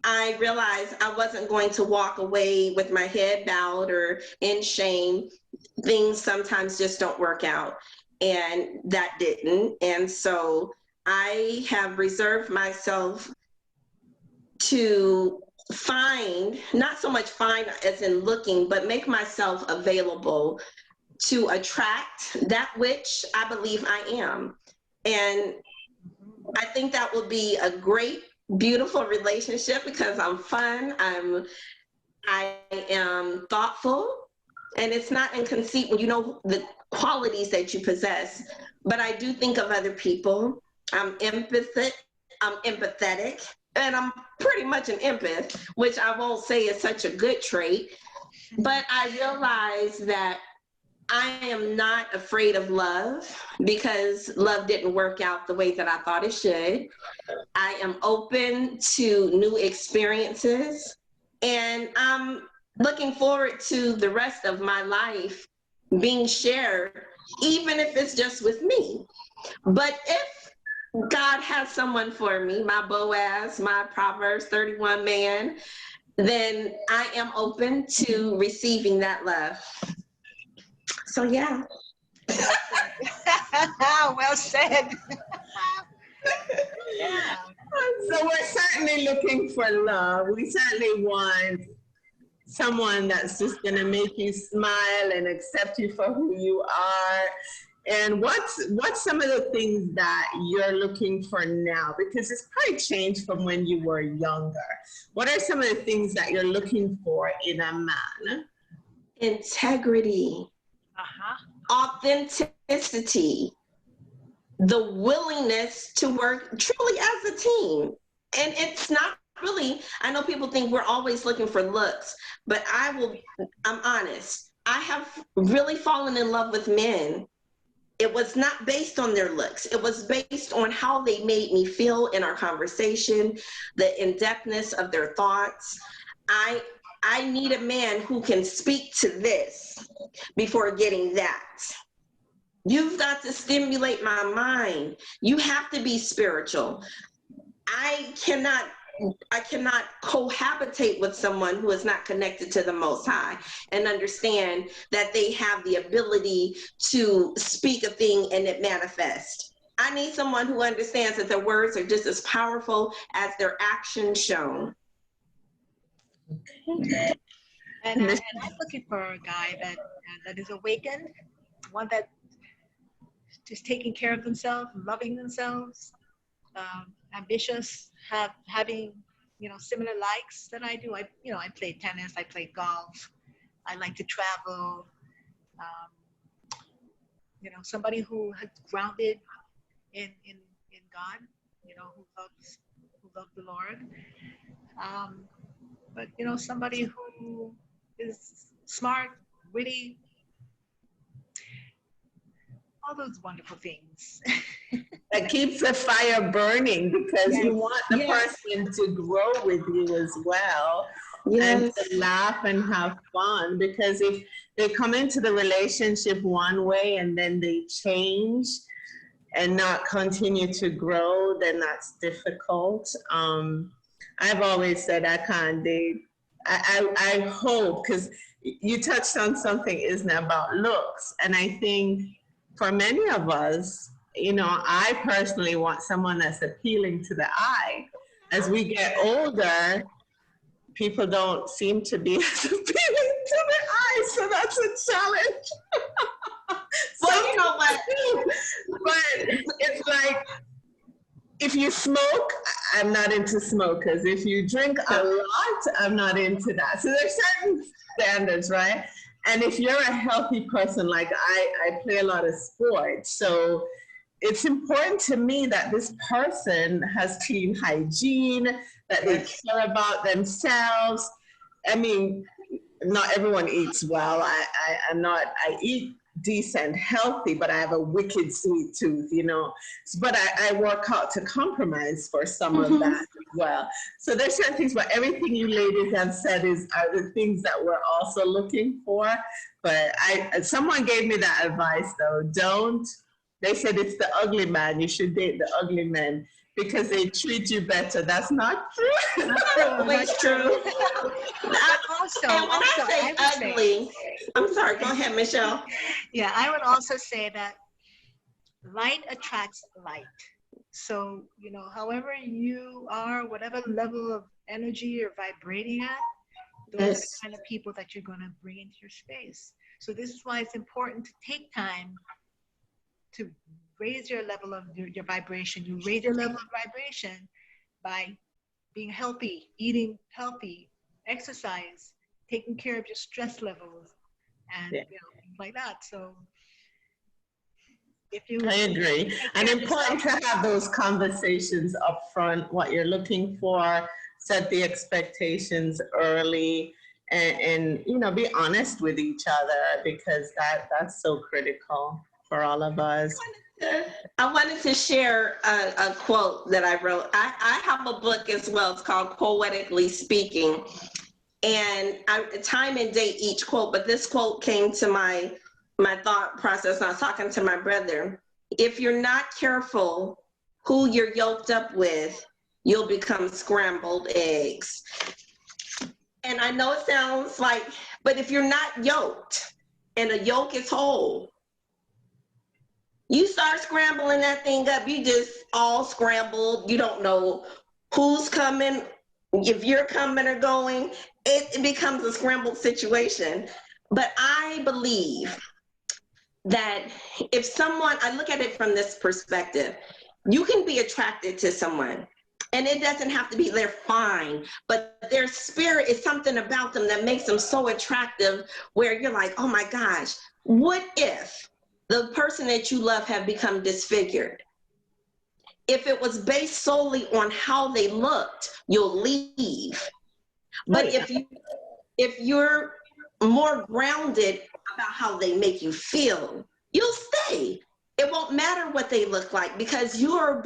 I realized I wasn't going to walk away with my head bowed or in shame. Things sometimes just don't work out, and that didn't. And so I have reserved myself to find, not so much find as in looking, but make myself available to attract that which I believe I am. And I think that will be a great, beautiful relationship because I'm fun, I am thoughtful, and it's not in conceit when you know the qualities that you possess. But I do think of other people. I'm empathetic, and I'm pretty much an empath, which I won't say is such a good trait. But I realize that I am not afraid of love because love didn't work out the way that I thought it should. I am open to new experiences, and I'm looking forward to the rest of my life being shared, even if it's just with me. But if God has someone for me, my Boaz, my Proverbs 31 man, then I am open to receiving that love. So yeah. Well said. Yeah. So we're certainly looking for love. We certainly want someone that's just going to make you smile and accept you for who you are. And what's some of the things that you're looking for now? Because it's probably changed from when you were younger. What are some of the things that you're looking for in a man? Integrity, authenticity, the willingness to work truly as a team. And it's not really, I know people think we're always looking for looks, but I'm honest. I have really fallen in love with men. It was not based on their looks. It was based on how they made me feel in our conversation, the in-depthness of their thoughts. I need a man who can speak to this before getting that. You've got to stimulate my mind. You have to be spiritual. I cannot cohabitate with someone who is not connected to the Most High and understand that they have the ability to speak a thing and it manifests. I need someone who understands that their words are just as powerful as their actions shown. And I'm looking for a guy that is awakened, one that just taking care of themselves, loving themselves, ambitious, having, similar likes that I do. I play tennis, I play golf, I like to travel. Um, somebody who has grounded in God, who loves the Lord. But somebody who is smart, witty, all those wonderful things. That keeps the fire burning, because Yes. you want the Yes. person to grow with you as well, and Yes. to laugh and have fun. Because if they come into the relationship one way and then they change and not continue to grow, then that's difficult. I've always said I can't date. I hope, because you touched on something, Isna, about looks. And I think for many of us, I personally want someone that's appealing to the eye. As we get older, people don't seem to be as appealing to the eye, so that's a challenge. Well, you know what? But it's like, if you smoke, I'm not into smokers. If you drink a lot, I'm not into that. So there's certain standards, right? And if you're a healthy person, like I play a lot of sports, so it's important to me that this person has clean hygiene, that they care about themselves. I mean, not everyone eats well. I eat decent, healthy, but I have a wicked sweet tooth, But I work out to compromise for some of that as well. So there's certain things, but everything you ladies have said are the things that we're also looking for. But someone gave me that advice though. They said it's the ugly man. You should date the ugly men because they treat you better. That's not true. Not Always true. And when Also, I say ugly, I'm sorry, go ahead, Michele. Yeah, I would also say that light attracts light. So, however you are, whatever level of energy you're vibrating at, those are the kind of people that you're going to bring into your space. So this is why it's important to take time to raise your level of your vibration. You raise your level of vibration by being healthy, eating healthy, exercise, taking care of your stress levels, and things like that. So I agree. And important to have those conversations up front, what you're looking for, set the expectations early, and be honest with each other, because that's so critical for all of us. I wanted to share a quote that I wrote. I have a book as well. It's called Poetically Speaking. And time and date each quote, but this quote came to my thought process. I was talking to my brother. If you're not careful who you're yoked up with, you'll become scrambled eggs. And I know it sounds like, but if you're not yoked and a yolk is whole, you start scrambling that thing up, you just all scrambled. You don't know who's coming, if you're coming or going. It becomes a scrambled situation. But I believe that if someone, I look at it from this perspective, you can be attracted to someone. And it doesn't have to be they're fine, but their spirit is something about them that makes them so attractive, where you're like, oh my gosh, what if the person that you love have become disfigured? If it was based solely on how they looked, you'll leave. But if you're more grounded about how they make you feel, you'll stay. It won't matter what they look like, because you'll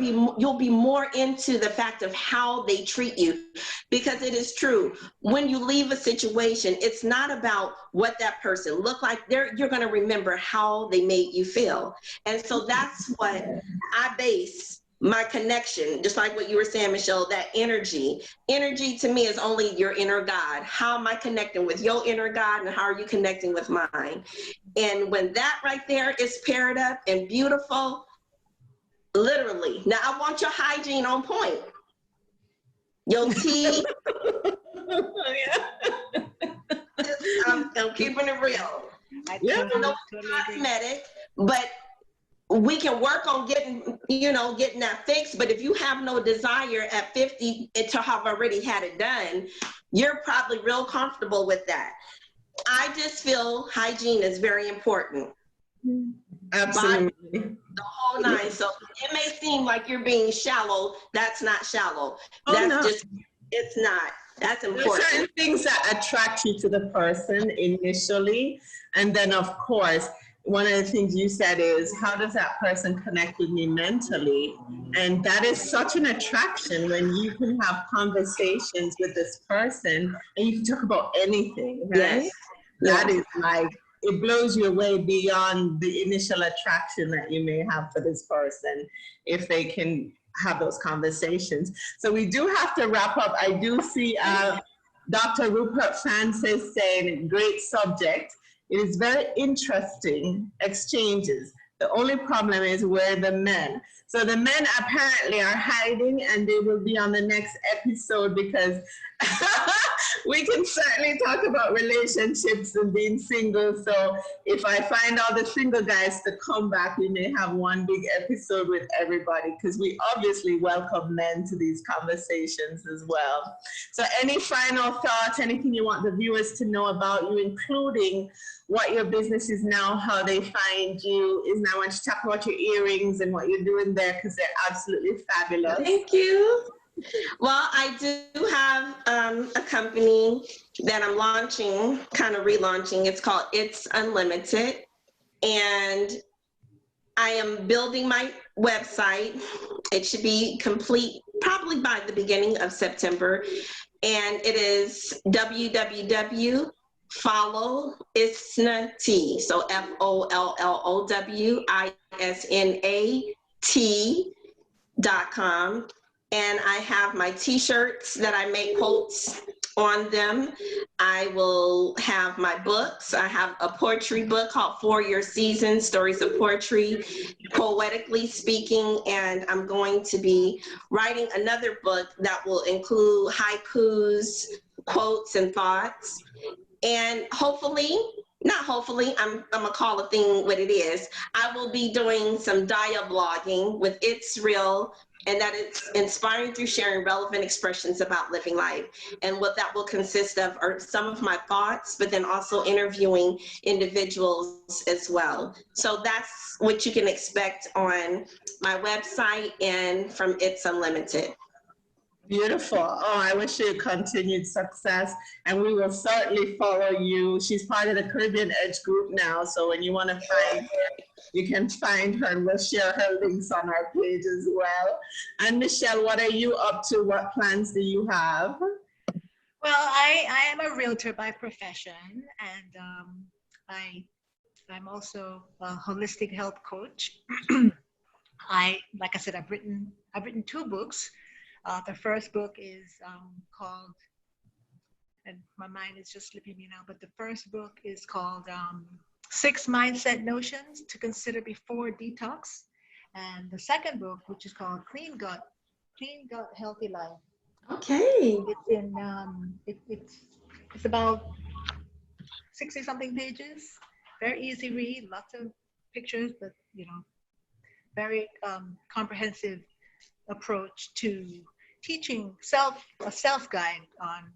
be more into the fact of how they treat you. Because it is true, when you leave a situation, it's not about what that person looked like. You're going to remember how they made you feel. And so that's what I base my connection, just like what you were saying, Michele, that energy. Energy to me is only your inner God. How am I connecting with your inner God, and how are you connecting with mine? And when that right there is paired up and beautiful, literally. Now I want your hygiene on point. Your teeth. I'm keeping it real. I totally cosmetic, but we can work on getting that fixed. But if you have no desire at 50 to have already had it done, you're probably real comfortable with that. I just feel hygiene is very important. Absolutely. The whole nine. So it may seem like you're being shallow. That's not shallow. It's not. That's important. There are certain things that attract you to the person initially. And then, of course, one of the things you said is, how does that person connect with me mentally? And that is such an attraction when you can have conversations with this person and you can talk about anything, right? Yes. That is like, it blows you away beyond the initial attraction that you may have for this person if they can have those conversations. So we do have to wrap up. I do see Dr. Rupert Francis saying, great subject. It is very interesting exchanges. The only problem is where the men. So the men apparently are hiding and they will be on the next episode because we can certainly talk about relationships and being single. So if I find all the single guys to come back, we may have one big episode with everybody because we obviously welcome men to these conversations as well. So any final thoughts, anything you want the viewers to know about you, including what your business is now, how they find you? Isna, I want you to talk about your earrings and what you're doing there because they're absolutely fabulous. Thank you. Well, I do have a company that I'm launching, kind of relaunching. It's called It's Unlimited. And I am building my website. It should be complete probably by the beginning of September. And it is www.follow Isna T. So FOLLOWISNAT.com. And I have my t-shirts that I make quotes on them. I will have my books. I have a poetry book called For Your Season, Stories of Poetry, Poetically Speaking, and I'm going to be writing another book that will include haikus, quotes, and thoughts. And hopefully, not hopefully, I'm gonna call a thing what it is. I will be doing some dialoguing with It's Real, and that it's inspiring through sharing relevant expressions about living life. And what that will consist of are some of my thoughts, but then also interviewing individuals as well. So that's what you can expect on my website and from It's Unlimited. Beautiful. Oh, I wish you continued success, and we will certainly follow you. She's part of the Caribbean Edge group now, so when you want to find her, you can find her, and we'll share her links on our page as well. And Michele, what are you up to? What plans do you have? Well, I am a realtor by profession, and I'm also a holistic health coach. Like I said, I've written 2 books. The first book is called, and my mind is just slipping me now, but the first book is called 6 Mindset Notions to Consider Before Detox. And the second book, which is called Clean Gut, Healthy Life. Okay. It's in, it's about 60 something pages, very easy read, lots of pictures, but very comprehensive approach to teaching a self guide on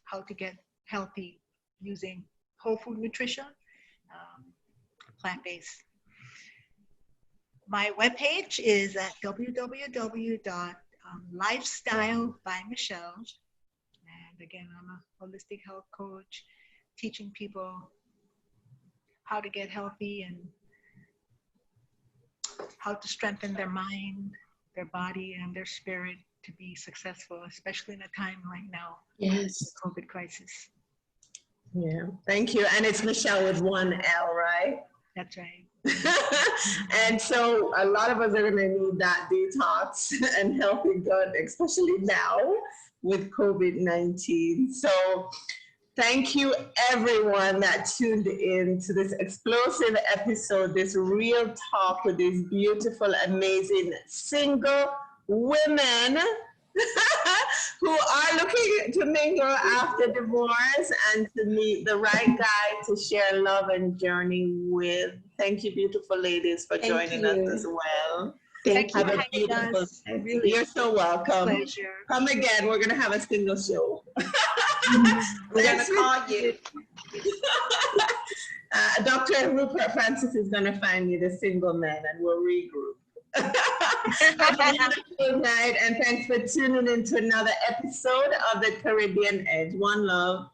how to get healthy using whole food nutrition, plant-based. My webpage is at www.lifestyle.by.Michele. And again, I'm a holistic health coach, teaching people how to get healthy and how to strengthen their mind, their body, and their spirit to be successful, especially in a time like now. Yes. The COVID crisis. Yeah, thank you. And it's Michele with 1 L, right? That's right. And so a lot of us are going to need that detox and healthy gut, especially now with COVID-19. So thank you everyone that tuned in to this explosive episode, this real talk with these beautiful, amazing single women who are looking to mingle after divorce and to meet the right guy to share love and journey with. Thank you, beautiful ladies, for joining us as well. Thank you Have for a having beautiful us. day. Really, You're so welcome. pleasure. Come again. We're going to have a single show. We're going to call you. Dr. Rupert Francis is going to find me the single man and we'll regroup. Have a wonderful night and thanks for tuning in to another episode of the Caribbean Edge. One love.